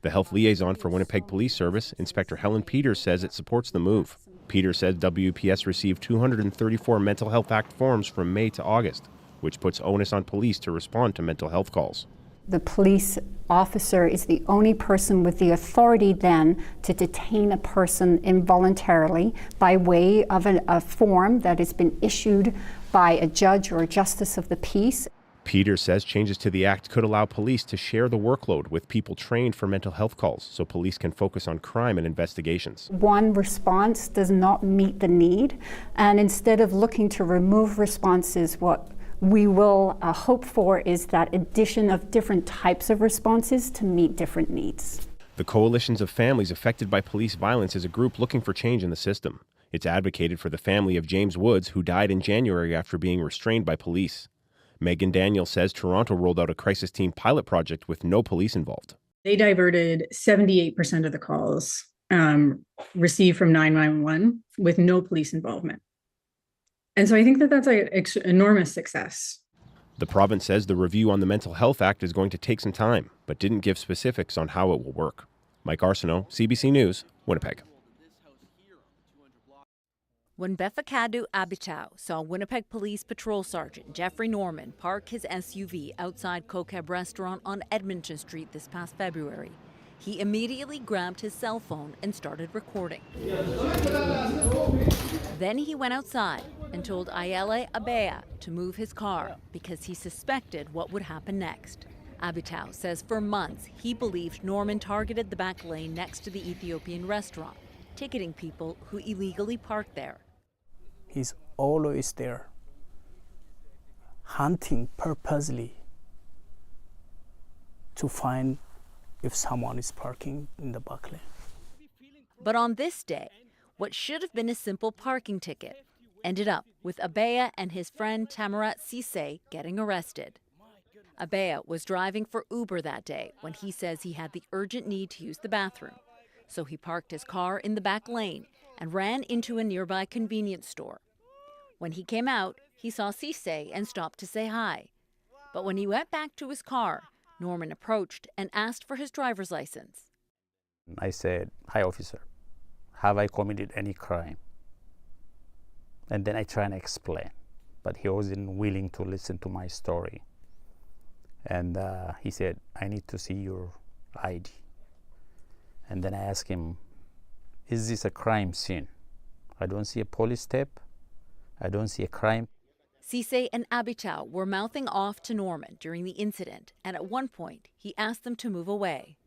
The health liaison for Winnipeg Police Service, Inspector Helen Peters, says it supports the move. Peters says WPS received 234 Mental Health Act forms from May to August, which puts onus on police to respond to mental health calls. The police officer is the only person with the authority then to detain a person involuntarily by way of a form that has been issued by a judge or a justice of the peace. Peters says changes to the act could allow police to share the workload with people trained for mental health calls so police can focus on crime and investigations. One response does not meet the need, and instead of looking to remove responses, what we will hope for is that addition of different types of responses to meet different needs. The Coalitions of Families Affected by Police Violence is a group looking for change in the system. It's advocated for the family of James Woods, who died in January after being restrained by police. Megan Daniel says Toronto rolled out a crisis team pilot project with no police involved. They diverted 78% of the calls received from 911 with no police involvement. And so I think that that's an enormous success. The province says the review on the Mental Health Act is going to take some time, but didn't give specifics on how it will work. Mike Arsenault, CBC News, Winnipeg. When Befakadu Abitao saw Winnipeg Police Patrol Sergeant Jeffrey Norman park his SUV outside Kokeb Restaurant on Edmonton Street this past February, he immediately grabbed his cell phone and started recording. Then he went outside and told Ayele Abea to move his car because he suspected what would happen next. Abitao says for months he believed Norman targeted the back lane next to the Ethiopian restaurant, ticketing people who illegally parked there. He's always there, hunting purposely to find if someone is parking in the back lane. But on this day, what should have been a simple parking ticket ended up with Abea and his friend Tamarat Sise getting arrested. Abea was driving for Uber that day when he says he had the urgent need to use the bathroom. So he parked his car in the back lane and ran into a nearby convenience store. When he came out, he saw Sise and stopped to say hi. But when he went back to his car, Norman approached and asked for his driver's license. I said, "Hi, officer. Have I committed any crime?" And then I try and explain, but he wasn't willing to listen to my story. And he said, "I need to see your ID." And then I asked him, "Is this a crime scene? I don't see a police tape. I don't see a crime." Sise and Abitao were mouthing off to Norman during the incident, and at one point, he asked them to move away.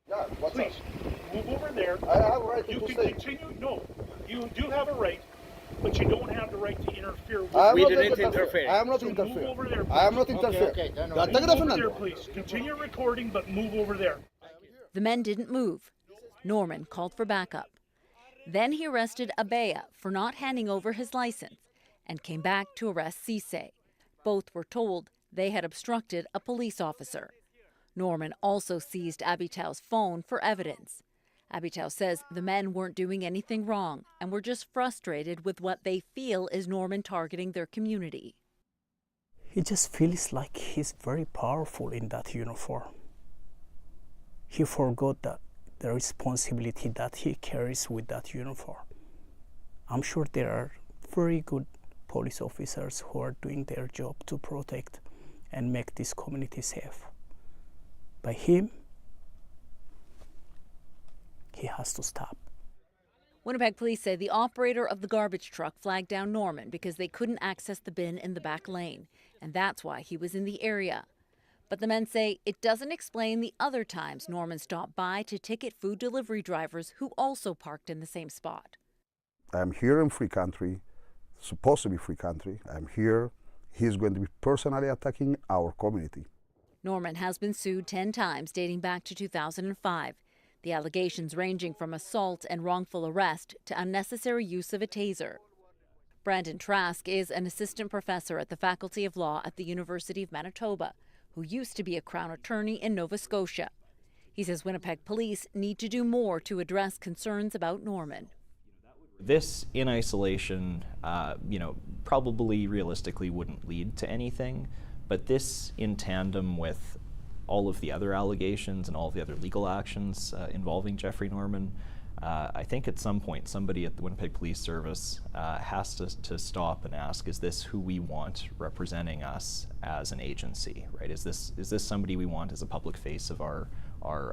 Yeah, what's Please, up? move over there. I have a right You to can stay. continue. No, You do have a right, but you don't have the right to interfere with We didn't interfere. I am not interfering. Move over there, I am not please. interfering. Okay, move over there, please. Continue recording, but move over there. The men didn't move. Norman called for backup. Then he arrested Abea for not handing over his license and came back to arrest Cisse. Both were told they had obstructed a police officer. Norman also seized Abitau's phone for evidence. Abitau says the men weren't doing anything wrong and were just frustrated with what they feel is Norman targeting their community. He just feels like he's very powerful in that uniform. He forgot that the responsibility that he carries with that uniform. I'm sure there are very good police officers who are doing their job to protect and make this community safe. By him, he has to stop. Winnipeg police say the operator of the garbage truck flagged down Norman because they couldn't access the bin in the back lane, and that's why he was in the area. But the men say it doesn't explain the other times Norman stopped by to ticket food delivery drivers who also parked in the same spot. I'm here in free country, supposed to be free country. I'm here. He's going to be personally attacking our community. Norman has been sued 10 times dating back to 2005. The allegations ranging from assault and wrongful arrest to unnecessary use of a taser. Brandon Trask is an assistant professor at the Faculty of Law at the University of Manitoba, who used to be a Crown attorney in Nova Scotia. He says Winnipeg police need to do more to address concerns about Norman. This in isolation, probably realistically wouldn't lead to anything, but this in tandem with all of the other allegations and all of the other legal actions involving Jeffrey Norman, I think at some point somebody at the Winnipeg Police Service has to stop and ask, is this who we want representing us as an agency, right? Is this somebody we want as a public face of our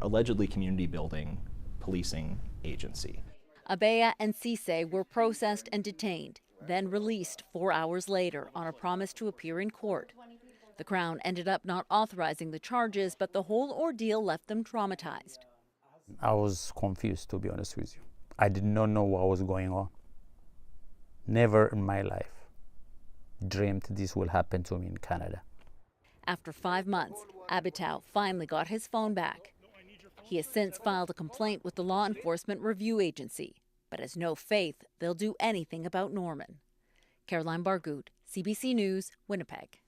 allegedly community building policing agency? Abea and Cisse were processed and detained, then released 4 hours later on a promise to appear in court. The Crown ended up not authorizing the charges, but the whole ordeal left them traumatized. I was confused, to be honest with you. I did not know what was going on. Never in my life dreamed this will happen to me in Canada. After 5 months, Abitau finally got his phone back. He has since filed a complaint with the Law Enforcement Review Agency, but has no faith they'll do anything about Norman. Caroline Bargood, CBC News, Winnipeg.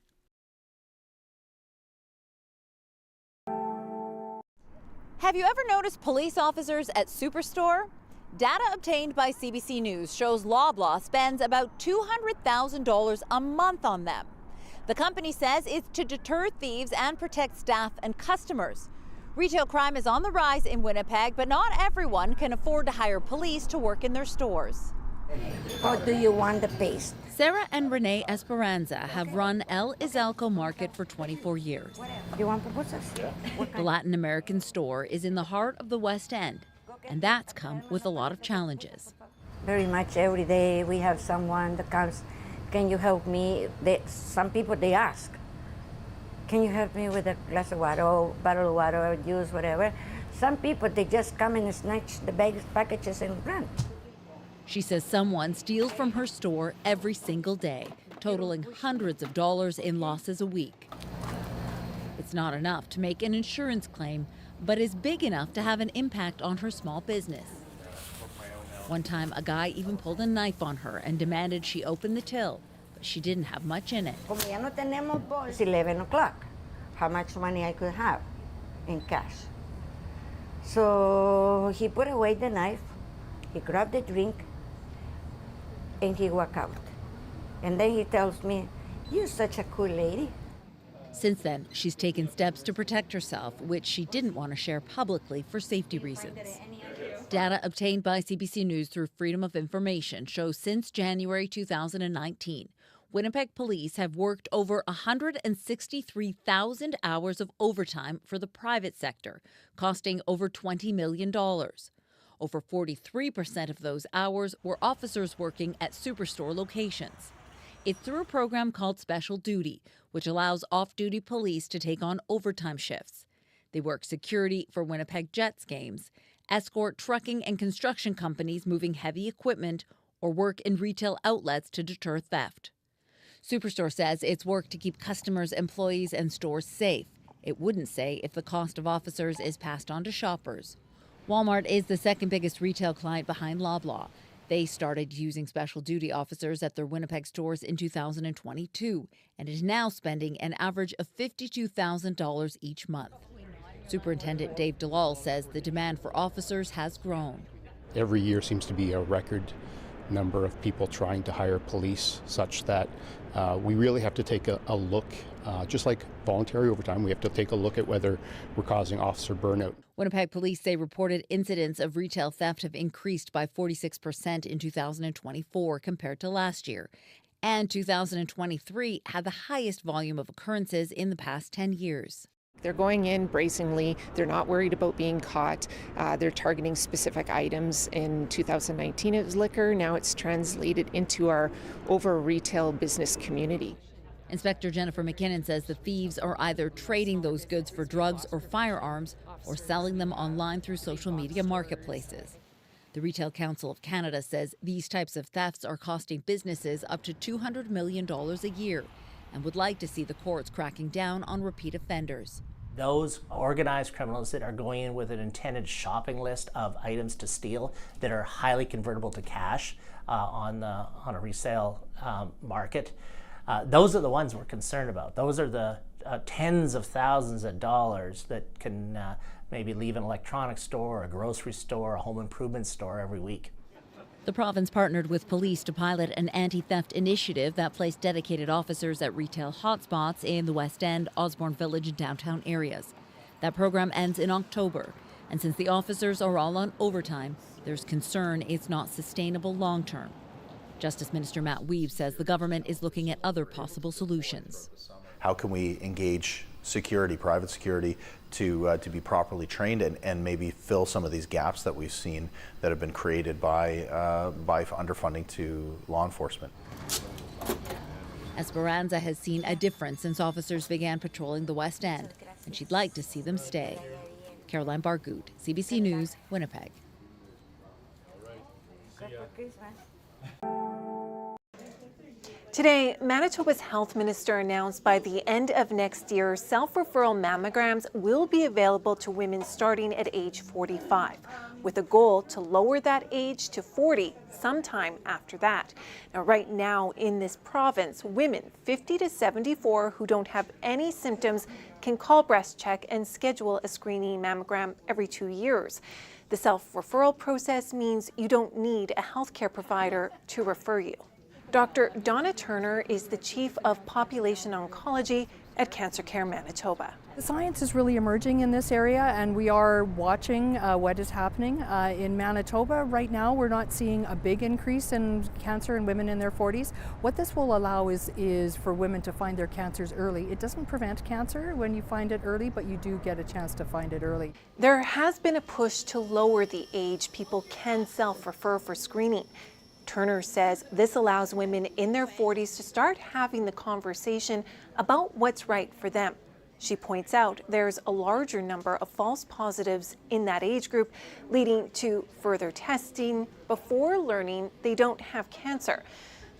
Have you ever noticed police officers at Superstore? Data obtained by CBC News shows Loblaw spends about $200,000 a month on them. The company says it's to deter thieves and protect staff and customers. Retail crime is on the rise in Winnipeg, but not everyone can afford to hire police to work in their stores. Or do you want the paste? Sarah and Renee Esperanza have run El Izalco Market for 24 years. You want pupusas? The Latin American store is in the heart of the West End, and that's come with a lot of challenges. Very much every day we have someone that comes, can you help me? Some people, they ask, can you help me with a glass of water or bottle of water or juice, whatever? Some people, they just come and snatch the bags, packages and run. She says someone steals from her store every single day, totaling hundreds of dollars in losses a week. It's not enough to make an insurance claim, but is big enough to have an impact on her small business. One time, a guy even pulled a knife on her and demanded she open the till, but she didn't have much in it. It's 11 o'clock. How much money I could have in cash. So he put away the knife, he grabbed the drink, and he walked out. And then he tells me, you're such a cool lady. Since then, she's taken steps to protect herself, which she didn't want to share publicly for safety reasons. Data obtained by CBC News through Freedom of Information shows since January 2019, Winnipeg police have worked over 163,000 hours of overtime for the private sector, costing over $20 million. Over 43% of those hours were officers working at Superstore locations. It's through a program called Special Duty, which allows off-duty police to take on overtime shifts. They work security for Winnipeg Jets games escort trucking and construction companies moving heavy equipment, or work in retail outlets to deter theft. Superstore says it's worked to keep customers, employees, and stores safe. It wouldn't say if the cost of officers is passed on to shoppers. Walmart is the second biggest retail client behind Loblaw. They started using special duty officers at their Winnipeg stores in 2022 and is now spending an average of $52,000 each month. Superintendent Dave Dalal says the demand for officers has grown. Every year seems to be a record number of people trying to hire police, such that we really have to take a look, just like voluntary overtime, we have to take a look at whether we're causing officer burnout. Winnipeg police say reported incidents of retail theft have increased by 46% in 2024 compared to last year. And 2023 had the highest volume of occurrences in the past 10 years. They're going in bracingly. They're not worried about being caught. They're targeting specific items. In 2019, it was liquor. Now it's translated into our over retail business community. Inspector Jennifer McKinnon says the thieves are either trading those goods for drugs or firearms or selling them online through social media marketplaces. The Retail Council of Canada says these types of thefts are costing businesses up to $200 million a year and would like to see the courts cracking down on repeat offenders. Those organized criminals that are going in with an intended shopping list of items to steal that are highly convertible to cash on a resale market, those are the ones we're concerned about. Those are the tens of thousands of dollars that can maybe leave an electronics store, a grocery store, a home improvement store every week. The province partnered with police to pilot an anti-theft initiative that placed dedicated officers at retail hotspots in the West End, Osborne Village, and downtown areas. That program ends in October, and since the officers are all on overtime, there's concern it's not sustainable long-term. Justice Minister Matt Weave says the government is looking at other possible solutions. How can we engage security, private security, to be properly trained and maybe fill some of these gaps that we've seen that have been created by underfunding to law enforcement. Esperanza has seen a difference since officers began patrolling the West End, and she'd like to see them stay. Caroline Bargood, CBC News, Winnipeg. Today, Manitoba's health minister announced by the end of next year, self-referral mammograms will be available to women starting at age 45, with a goal to lower that age to 40 sometime after that. Now, right now in this province, women 50 to 74 who don't have any symptoms can call Breast Check and schedule a screening mammogram every 2 years. The self-referral process means you don't need a healthcare provider to refer you. Dr. Donna Turner is the Chief of Population Oncology at Cancer Care Manitoba. The science is really emerging in this area, and we are watching what is happening. In Manitoba right now, we're not seeing a big increase in cancer in women in their 40s. What this will allow is for women to find their cancers early. It doesn't prevent cancer when you find it early, but you do get a chance to find it early. There has been a push to lower the age people can self-refer for screening. Turner says this allows women in their 40s to start having the conversation about what's right for them. She points out there's a larger number of false positives in that age group, leading to further testing before learning they don't have cancer.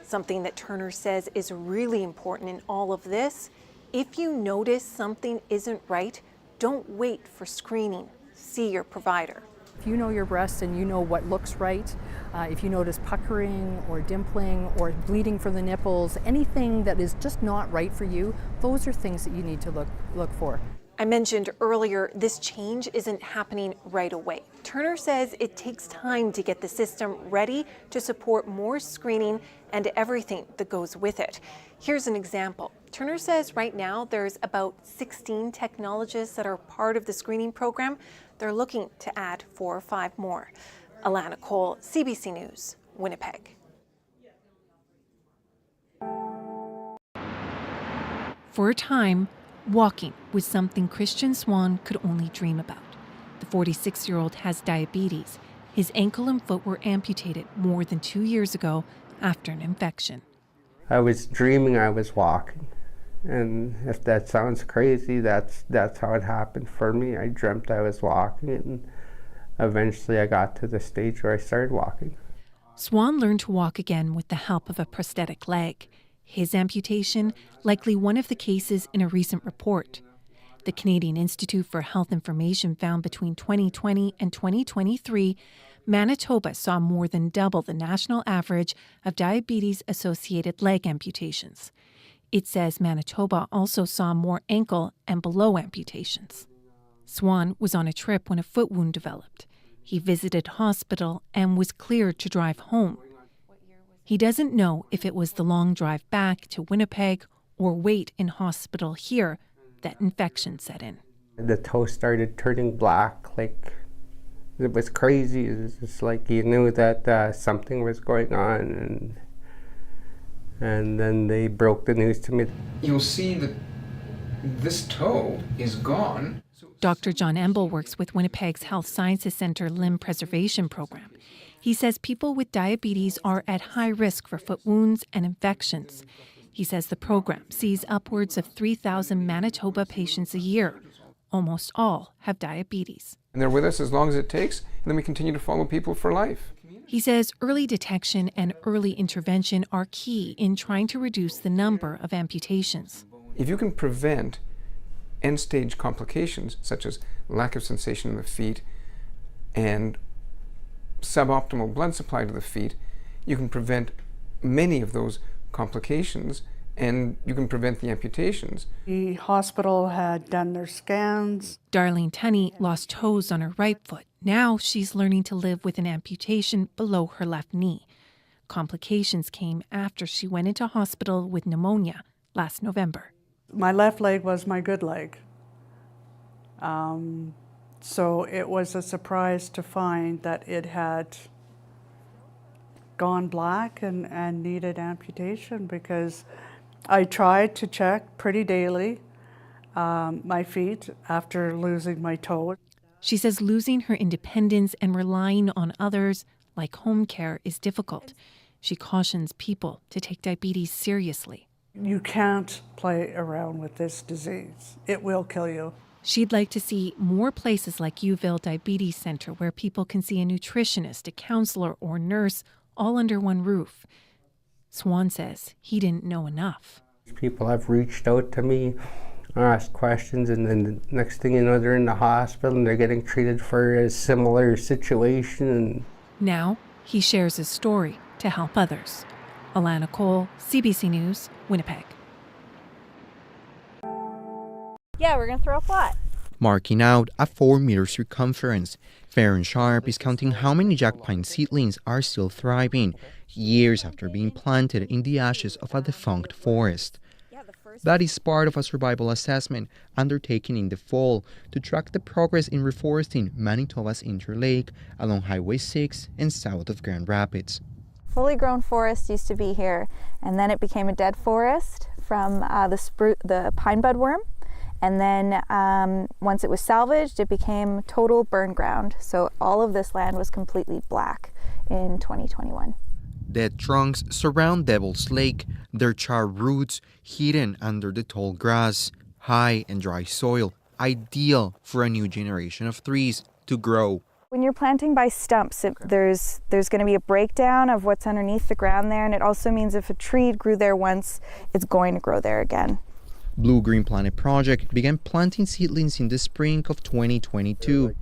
Something that Turner says is really important in all of this: if you notice something isn't right, don't wait for screening. See your provider. If you know your breasts and you know what looks right, if you notice puckering or dimpling or bleeding from the nipples, anything that is just not right for you, those are things that you need to look for. I mentioned earlier, this change isn't happening right away. Turner says it takes time to get the system ready to support more screening and everything that goes with it. Here's an example. Turner says right now there's about 16 technologists that are part of the screening program. They're looking to add 4 or 5 more. Alana Cole, CBC News, Winnipeg. For a time, walking was something Christian Swan could only dream about. The 46-year-old has diabetes. His ankle and foot were amputated more than 2 years ago after an infection. I was dreaming I was walking. And if that sounds crazy, that's how it happened for me. I dreamt I was walking, and eventually I got to the stage where I started walking. Swan learned to walk again with the help of a prosthetic leg. His amputation, likely one of the cases in a recent report. The Canadian Institute for Health Information found between 2020 and 2023, Manitoba saw more than double the national average of diabetes-associated leg amputations. It says Manitoba also saw more ankle and below amputations. Swan was on a trip when a foot wound developed. He visited hospital and was cleared to drive home. He doesn't know if it was the long drive back to Winnipeg or wait in hospital here that infection set in. The toe started turning black, like it was crazy. It was just like you knew that something was going on, and then they broke the news to me. You'll see that this toe is gone. Dr. John Emble works with Winnipeg's Health Sciences Centre Limb Preservation Program. He says people with diabetes are at high risk for foot wounds and infections. He says the program sees upwards of 3,000 Manitoba patients a year. Almost all have diabetes. And they're with us as long as it takes, and then we continue to follow people for life. He says early detection and early intervention are key in trying to reduce the number of amputations. If you can prevent end-stage complications, such as lack of sensation in the feet and suboptimal blood supply to the feet, you can prevent many of those complications, and you can prevent the amputations. The hospital had done their scans. Darlene Tunney lost toes on her right foot. Now she's learning to live with an amputation below her left knee. Complications came after she went into hospital with pneumonia last November. My left leg was my good leg. So it was a surprise to find that it had gone black and needed amputation, because I tried to check pretty daily my feet after losing my toe. She says losing her independence and relying on others, like home care, is difficult. She cautions people to take diabetes seriously. You can't play around with this disease. It will kill you. She'd like to see more places like Uville Diabetes Center where people can see a nutritionist, a counselor, or nurse all under one roof. Swan says he didn't know enough. People have reached out to me, asked questions, and then the next thing you know, they're in the hospital and they're getting treated for a similar situation. Now he shares his story to help others. Alana Cole, CBC News, Winnipeg. Yeah, we're going to throw a flat. Marking out a 4-meter circumference, Farron Sharp is counting how many jack pine seedlings are still thriving, years after being planted in the ashes of a defunct forest. That is part of a survival assessment undertaken in the fall to track the progress in reforesting Manitoba's Interlake along Highway 6 and south of Grand Rapids. Fully grown forest used to be here, and then it became a dead forest from the pine budworm. And then once it was salvaged, it became total burn ground. So all of this land was completely black in 2021. Dead trunks surround Devil's Lake, their charred roots hidden under the tall grass, high and dry soil, ideal for a new generation of trees to grow. When you're planting by stumps, there's going to be a breakdown of what's underneath the ground there, and it also means if a tree grew there once, it's going to grow there again. Blue Green Planet Project began planting seedlings in the spring of 2022.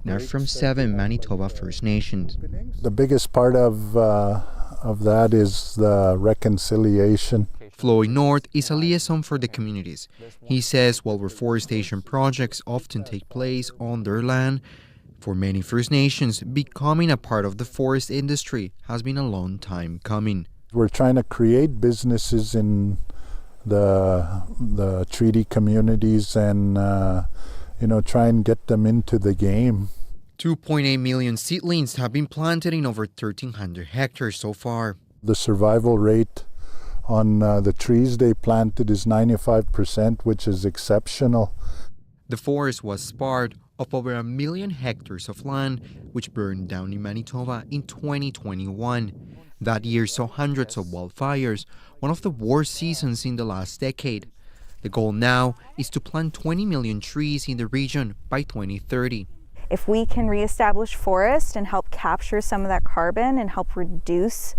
Now from 7 Manitoba First Nations. The biggest part of that is the reconciliation. Floyd North is a liaison for the communities. He says while reforestation projects often take place on their land, for many First Nations, becoming a part of the forest industry has been a long time coming. We're trying to create businesses in the treaty communities and try and get them into the game. 2.8 million seedlings have been planted in over 1,300 hectares so far. The survival rate on the trees they planted is 95%, which is exceptional. The forest was part of over 1 million hectares of land, which burned down in Manitoba in 2021. That year saw hundreds of wildfires, one of the worst seasons in the last decade. The goal now is to plant 20 million trees in the region by 2030. If we can reestablish forest and help capture some of that carbon and help reduce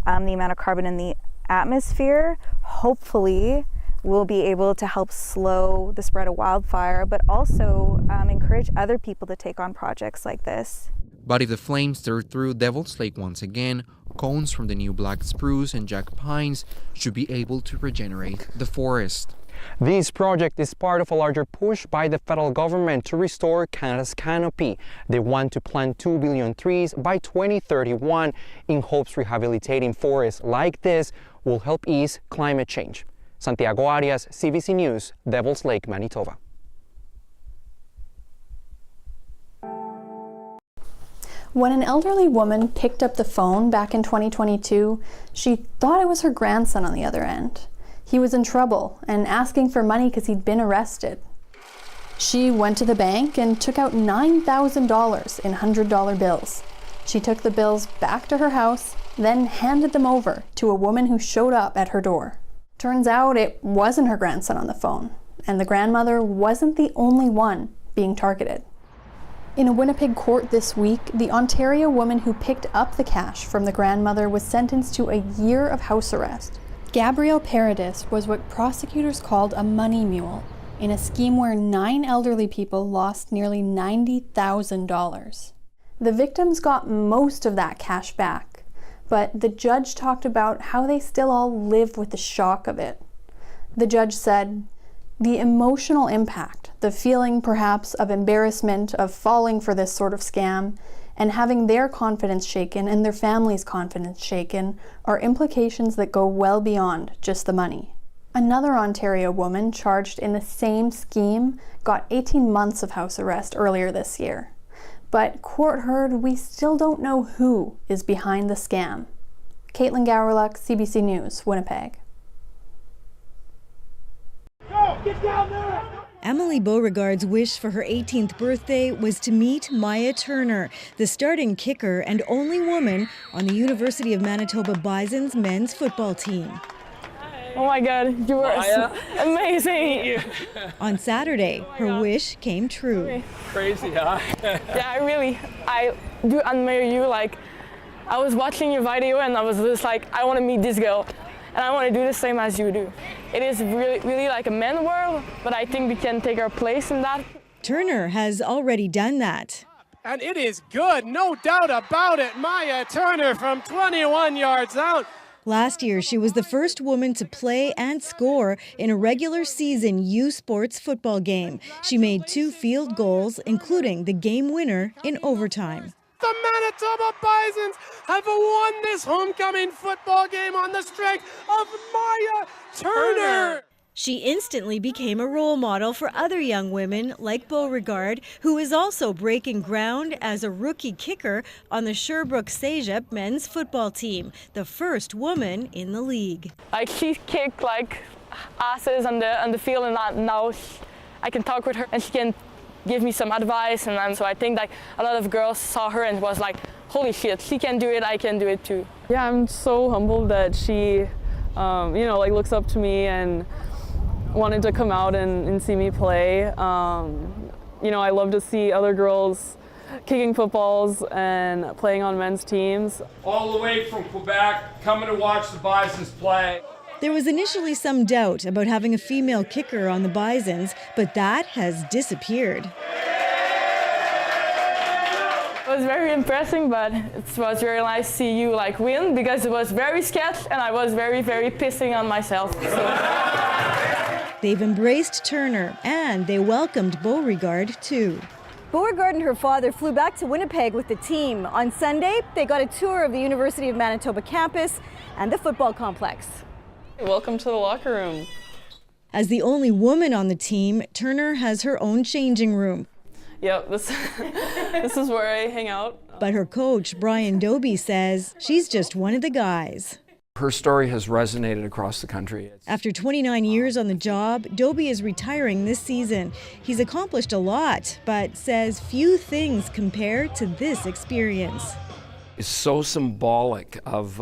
the amount of carbon in the atmosphere, hopefully we'll be able to help slow the spread of wildfire, but also encourage other people to take on projects like this. But if the flames tear through Devil's Lake once again, cones from the new black spruce and jack pines should be able to regenerate the forest. This project is part of a larger push by the federal government to restore Canada's canopy. They want to plant 2 billion trees by 2031 in hopes rehabilitating forests like this will help ease climate change. Santiago Arias, CBC News, Devil's Lake, Manitoba. When an elderly woman picked up the phone back in 2022, she thought it was her grandson on the other end. He was in trouble and asking for money because he'd been arrested. She went to the bank and took out $9,000 in $100 bills. She took the bills back to her house, then handed them over to a woman who showed up at her door. Turns out it wasn't her grandson on the phone, and the grandmother wasn't the only one being targeted. In a Winnipeg court this week, the Ontario woman who picked up the cash from the grandmother was sentenced to a year of house arrest. Gabrielle Paradis was what prosecutors called a money mule in a scheme where 9 elderly people lost nearly $90,000. The victims got most of that cash back, but the judge talked about how they still all live with the shock of it. The judge said, "The emotional impact, the feeling perhaps of embarrassment of falling for this sort of scam, and having their confidence shaken and their family's confidence shaken are implications that go well beyond just the money." Another Ontario woman charged in the same scheme got 18 months of house arrest earlier this year. But court heard we still don't know who is behind the scam. Caitlin Gowerluck, CBC News, Winnipeg. Go, get down there! Emily Beauregard's wish for her 18th birthday was to meet Maya Turner, the starting kicker and only woman on the University of Manitoba Bison's men's football team. Oh my God, you were amazing! On Saturday, her wish came true. Crazy, huh? Yeah, I do admire you. Like, I was watching your video and I was just like, I want to meet this girl. And I want to do the same as you do. It is really like a men's world, but I think we can take our place in that. Turner has already done that. And it is good, no doubt about it. Maya Turner from 21 yards out. Last year, she was the first woman to play and score in a regular season U Sports football game. She made 2 field goals, including the game winner in overtime. The Manitoba Bisons have won this homecoming football game on the strength of Maya Turner. She instantly became a role model for other young women like Beauregard, who is also breaking ground as a rookie kicker on the Sherbrooke Cégep men's football team, the first woman in the league. Like, she kicked like asses on the field, and now I can talk with her and she can give me some advice, and so I think like a lot of girls saw her and was like, holy shit, she can do it, I can do it too. Yeah, I'm so humbled that she, like looks up to me and wanted to come out and see me play. I love to see other girls kicking footballs and playing on men's teams. All the way from Quebec, coming to watch the Bisons play. There was initially some doubt about having a female kicker on the Bisons, but that has disappeared. It was very impressive, but it was very nice to see you win, because it was very sketch and I was very, very pissing on myself. So. They've embraced Turner and they welcomed Beauregard too. Beauregard and her father flew back to Winnipeg with the team. On Sunday, they got a tour of the University of Manitoba campus and the football complex. Welcome to the locker room. As the only woman on the team, Turner has her own changing room. Yep, this is where I hang out. But her coach, Brian Doby, says she's just one of the guys. Her story has resonated across the country. After 29 years on the job, Doby is retiring this season. He's accomplished a lot, but says few things compare to this experience. It's so symbolic of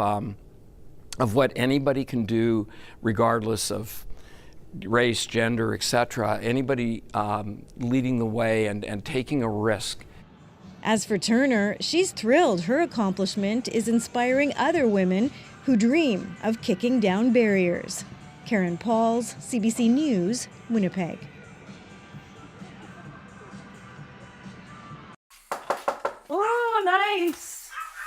what anybody can do, regardless of race, gender, etc. Anybody leading the way and taking a risk. As for Turner, she's thrilled her accomplishment is inspiring other women who dream of kicking down barriers. Karen Pauls, CBC News, Winnipeg. Oh, nice!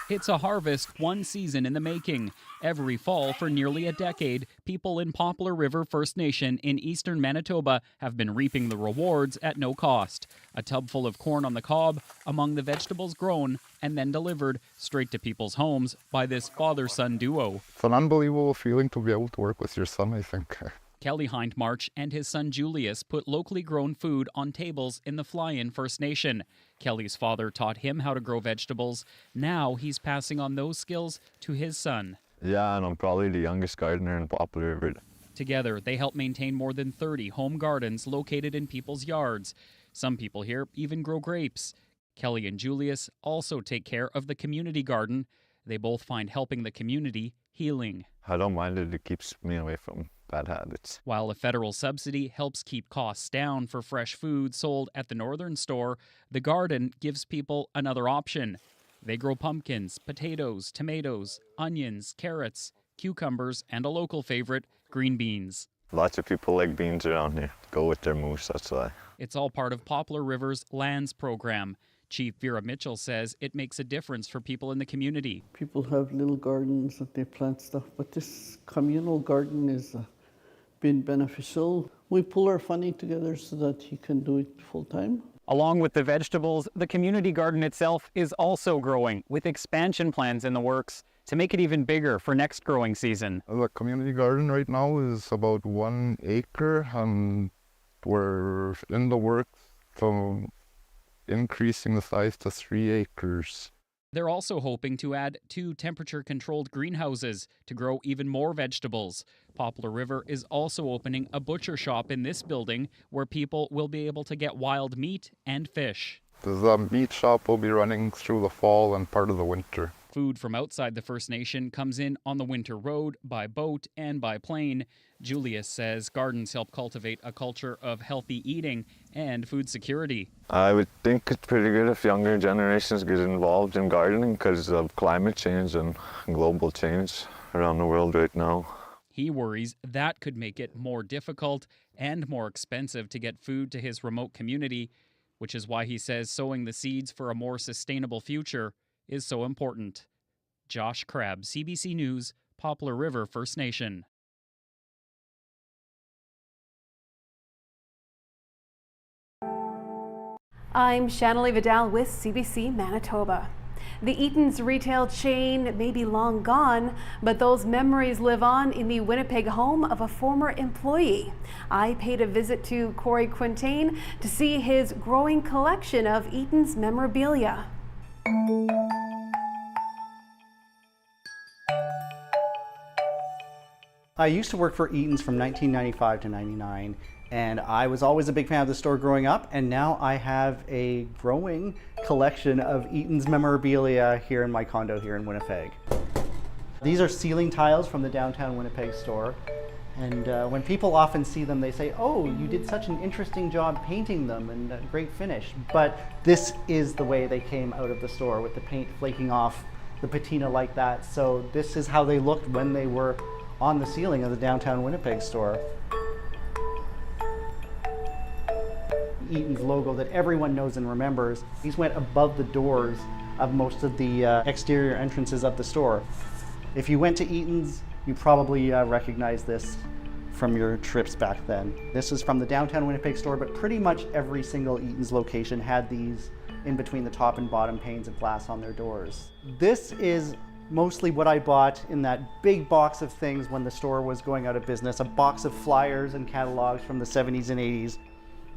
It's a harvest one season in the making. Every fall for nearly a decade, people in Poplar River First Nation in eastern Manitoba have been reaping the rewards at no cost. A tub full of corn on the cob, among the vegetables grown and then delivered straight to people's homes by this father-son duo. It's an unbelievable feeling to be able to work with your son, I think. Kelly Hindmarch and his son Julius put locally grown food on tables in the Fly-In First Nation. Kelly's father taught him how to grow vegetables. Now he's passing on those skills to his son. Yeah, and I'm probably the youngest gardener in Poplar River. Together, they help maintain more than 30 home gardens located in people's yards. Some people here even grow grapes. Kelly and Julius also take care of the community garden. They both find helping the community healing. I don't mind it. It keeps me away from bad habits. While a federal subsidy helps keep costs down for fresh food sold at the northern store, the garden gives people another option. They grow pumpkins, potatoes, tomatoes, onions, carrots, cucumbers, and a local favorite, green beans. Lots of people like beans around here. Go with their moose, that's why. It's all part of Poplar River's Lands program. Chief Vera Mitchell says it makes a difference for people in the community. People have little gardens that they plant stuff, but this communal garden is been beneficial. We pull our funding together so that he can do it full time. Along with the vegetables, the community garden itself is also growing, with expansion plans in the works to make it even bigger for next growing season. The community garden right now is about 1 acre, and we're in the works of increasing the size to 3 acres. They're also hoping to add 2 temperature-controlled greenhouses to grow even more vegetables. Poplar River is also opening a butcher shop in this building where people will be able to get wild meat and fish. The meat shop will be running through the fall and part of the winter. Food from outside the First Nation comes in on the winter road, by boat, and by plane. Julius says gardens help cultivate a culture of healthy eating and food security. I would think it's pretty good if younger generations get involved in gardening because of climate change and global change around the world right now. He worries that could make it more difficult and more expensive to get food to his remote community, which is why he says sowing the seeds for a more sustainable future is so important. Josh Crabb, CBC News, Poplar River First Nation. I'm Shanley Vidal with CBC Manitoba. The Eaton's retail chain may be long gone, but those memories live on in the Winnipeg home of a former employee. I paid a visit to Corey Quintain to see his growing collection of Eaton's memorabilia. I used to work for Eaton's from 1995 to 99, and I was always a big fan of the store growing up, and now I have a growing collection of Eaton's memorabilia here in my condo here in Winnipeg. These are ceiling tiles from the downtown Winnipeg store, and when people often see them, they say, "Oh, you did such an interesting job painting them and a great finish." But this is the way they came out of the store, with the paint flaking off the patina like that. So this is how they looked when they were on the ceiling of the downtown Winnipeg store. Eaton's logo that everyone knows and remembers. These went above the doors of most of the exterior entrances of the store. If you went to Eaton's, you probably recognize this from your trips back then. This is from the downtown Winnipeg store, but pretty much every single Eaton's location had these in between the top and bottom panes of glass on their doors. This is mostly what I bought in that big box of things when the store was going out of business, a box of flyers and catalogs from the 70s and 80s.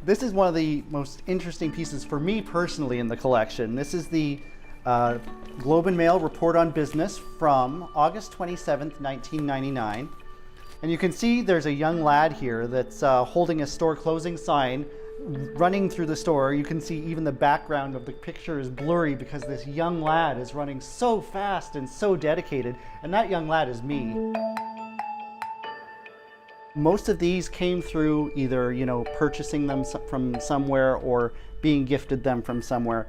This is one of the most interesting pieces for me personally in the collection. This is the Globe and Mail Report on Business from August 27th, 1999. And you can see there's a young lad here that's holding a store closing sign running through the store. You can see even the background of the picture is blurry because this young lad is running so fast and so dedicated, and that young lad is me. Most of these came through either, purchasing them from somewhere or being gifted them from somewhere.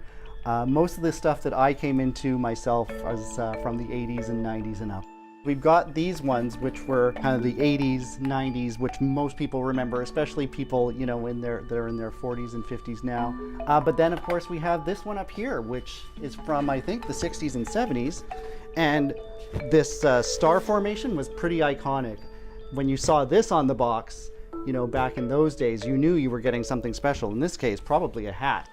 Most of the stuff that I came into myself was from the 80s and 90s and up. We've got these ones, which were kind of the 80s, 90s, which most people remember, especially people, you know, that are in their 40s and 50s now. But then, of course, we have this one up here, which is from, I think, the 60s and 70s. And this star formation was pretty iconic. When you saw this on the box, you know, back in those days, you knew you were getting something special. In this case, probably a hat.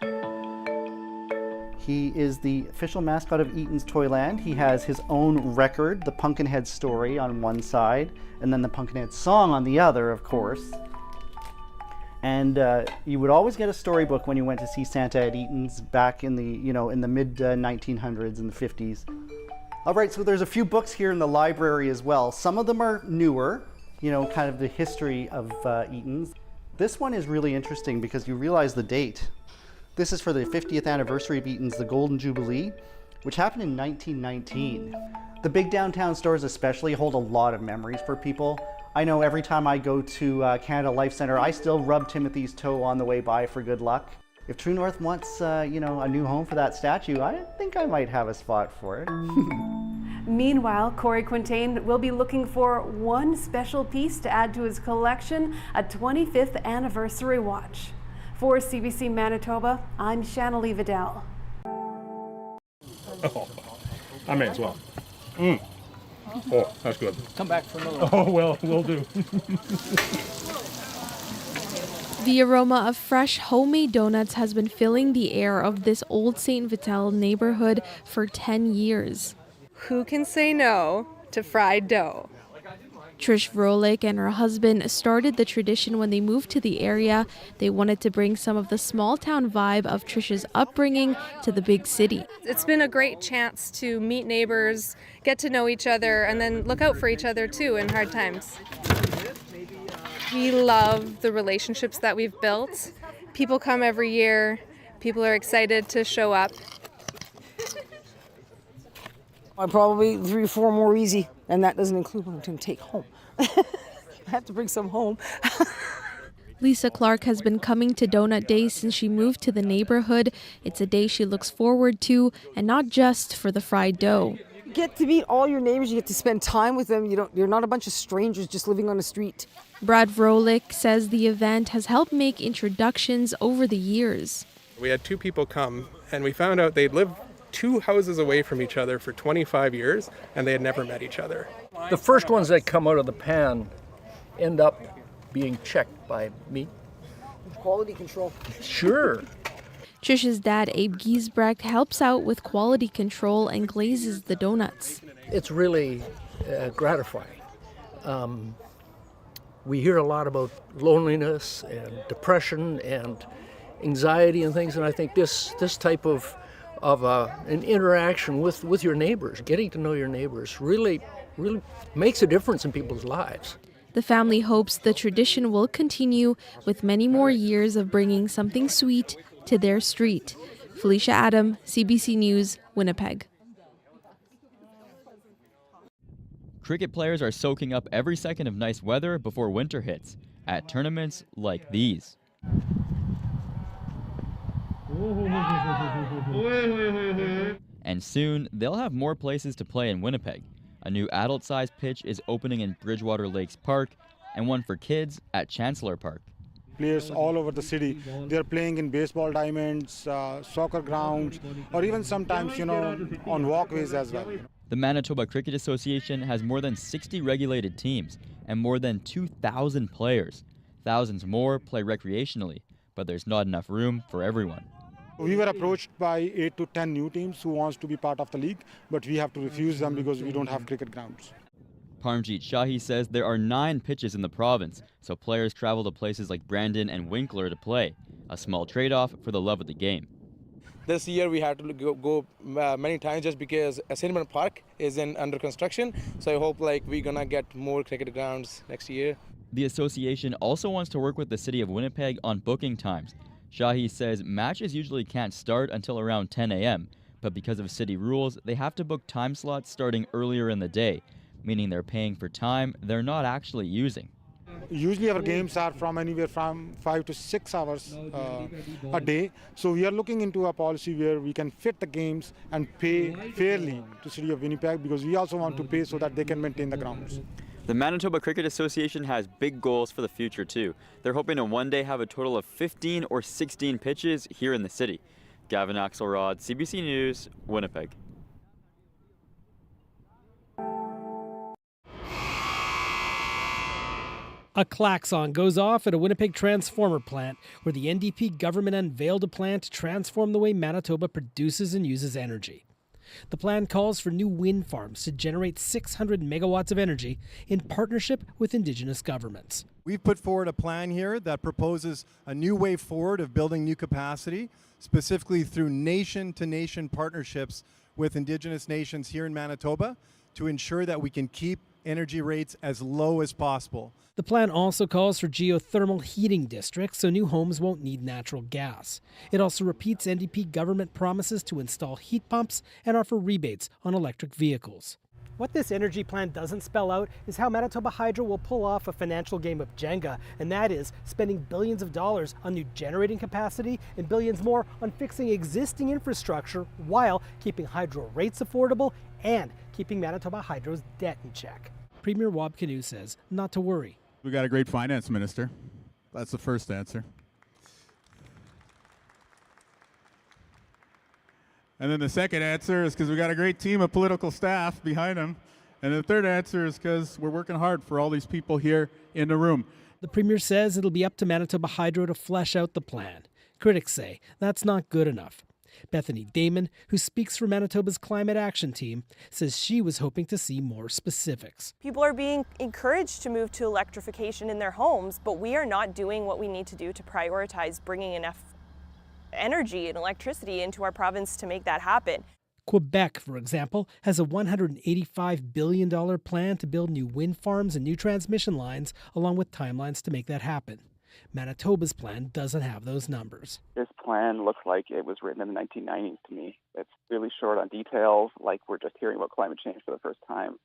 He is the official mascot of Eaton's Toyland. He has his own record, the Pumpkinhead story on one side, and then the Pumpkinhead song on the other, of course. And you would always get a storybook when you went to see Santa at Eaton's back in the, you know, in the mid 1900s and the 50s. All right, so there's a few books here in the library as well. Some of them are newer, you know, kind of the history of Eaton's. This one is really interesting because you realize the date. This is for the 50th anniversary of Eaton's The Golden Jubilee, which happened in 1919. The big downtown stores especially hold a lot of memories for people. I know every time I go to Canada Life Centre, I still rub Timothy's toe on the way by for good luck. If True North wants, you know, a new home for that statue, I think I might have a spot for it. Meanwhile, Corey Quintain will be looking for one special piece to add to his collection, a 25th anniversary watch. For CBC Manitoba, I'm Shannalee Vidal. Oh, I may as well. Oh, that's good. Come back for another one. Oh, well, we'll do. The aroma of fresh homemade donuts has been filling the air of this old St. Vital neighborhood for 10 years. Who can say no to fried dough? Trish Vrolik and her husband started the tradition when they moved to the area. They wanted to bring some of the small town vibe of Trish's upbringing to the big city. It's been a great chance to meet neighbors, get to know each other, and then look out for each other too in hard times. We love the relationships that we've built. People come every year. People are excited to show up. Probably 3 or 4 more easy, and that doesn't include what I'm going to take home. I have to bring some home. Lisa Clark has been coming to Donut Day since she moved to the neighborhood. It's a day she looks forward to, and not just for the fried dough. You get to meet all your neighbors. You get to spend time with them. You're not a bunch of strangers just living on the street. Brad Vrolik says the event has helped make introductions over the years. We had 2 people come, and we found out they'd lived 2 houses away from each other for 25 years, and they had never met each other. The first ones that come out of the pan end up being checked by me. Quality control. Sure. Trish's dad, Abe Giesbrecht, helps out with quality control and glazes the donuts. It's really gratifying. We hear a lot about loneliness and depression and anxiety and things, and I think this type of an interaction with your neighbors, getting to know your neighbors, really makes a difference in people's lives. The family hopes the tradition will continue with many more years of bringing something sweet to their street. Felicia Adam, CBC News, Winnipeg. Cricket players are soaking up every second of nice weather before winter hits at tournaments like these. And soon, they'll have more places to play in Winnipeg. A new adult-sized pitch is opening in Bridgewater Lakes Park, and one for kids at Chancellor Park. Players all over the city, they're playing in baseball diamonds, soccer grounds, or even sometimes, you know, on walkways as well. The Manitoba Cricket Association has more than 60 regulated teams and more than 2,000 players. Thousands more play recreationally, but there's not enough room for everyone. We were approached by 8 to 10 new teams who wants to be part of the league, but we have to refuse them because we don't have cricket grounds. Parmjeet Shahi says there are 9 pitches in the province, so players travel to places like Brandon and Winkler to play, a small trade-off for the love of the game. This year we had to go many times just because Cinnamon Park is under construction, so I hope we're gonna get more cricket grounds next year. The association also wants to work with the city of Winnipeg on booking times. Shahi says matches usually can't start until around 10 a.m., but because of city rules, they have to book time slots starting earlier in the day, meaning they're paying for time they're not actually using. Usually our games are from anywhere from 5 to 6 hours a day. So we are looking into a policy where we can fit the games and pay fairly to City of Winnipeg, because we also want to pay so that they can maintain the grounds. The Manitoba Cricket Association has big goals for the future too. They're hoping to one day have a total of 15 or 16 pitches here in the city. Gavin Axelrod, CBC News, Winnipeg. A klaxon goes off at a Winnipeg transformer plant where the NDP government unveiled a plan to transform the way Manitoba produces and uses energy. The plan calls for new wind farms to generate 600 megawatts of energy in partnership with Indigenous governments. We've put forward a plan here that proposes a new way forward of building new capacity, specifically through nation-to-nation partnerships with Indigenous nations here in Manitoba to ensure that we can keep energy rates as low as possible. The plan also calls for geothermal heating districts so new homes won't need natural gas. It also repeats NDP government promises to install heat pumps and offer rebates on electric vehicles. What this energy plan doesn't spell out is how Manitoba Hydro will pull off a financial game of Jenga, and that is spending billions of dollars on new generating capacity and billions more on fixing existing infrastructure while keeping hydro rates affordable and keeping Manitoba Hydro's debt in check. Premier Wab Kinew says not to worry. We got a great finance minister. That's the first answer. And then the second answer is because we got a great team of political staff behind him. And the third answer is because we're working hard for all these people here in the room. The Premier says it'll be up to Manitoba Hydro to flesh out the plan. Critics say that's not good enough. Bethany Damon, who speaks for Manitoba's Climate Action Team, says she was hoping to see more specifics. People are being encouraged to move to electrification in their homes, but we are not doing what we need to do to prioritize bringing enough energy and electricity into our province to make that happen. Quebec, for example, has a $185 billion plan to build new wind farms and new transmission lines, along with timelines to make that happen. Manitoba's plan doesn't have those numbers. This plan looks like it was written in the 1990s to me. It's really short on details, like we're just hearing about climate change for the first time.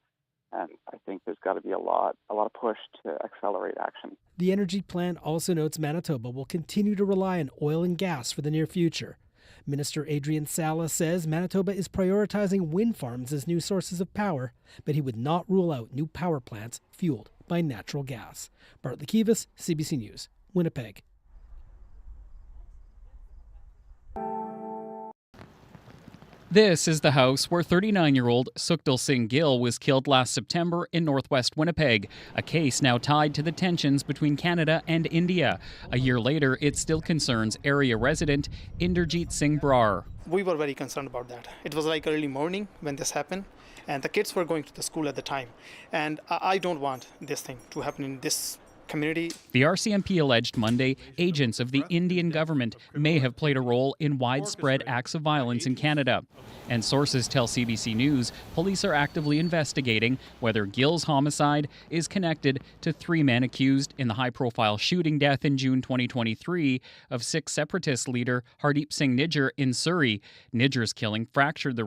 And I think there's got to be a lot of push to accelerate action. The energy plan also notes Manitoba will continue to rely on oil and gas for the near future. Minister Adrian Sala says Manitoba is prioritizing wind farms as new sources of power, but he would not rule out new power plants fueled by natural gas. Bartley Kivas, CBC News, Winnipeg. This is the house where 39-year-old Sukhtal Singh Gill was killed last September in northwest Winnipeg, a case now tied to the tensions between Canada and India. A year later, it still concerns area resident Inderjeet Singh Brar. We were very concerned about that. It was like early morning when this happened, and the kids were going to the school at the time. And I don't want this thing to happen in this community. The RCMP alleged Monday agents of the Indian government may have played a role in widespread acts of violence in Canada. And sources tell CBC News police are actively investigating whether Gill's homicide is connected to 3 men accused in the high-profile shooting death in June 2023 of Sikh separatist leader Hardeep Singh Nijjar in Surrey. Nijjar's killing fractured the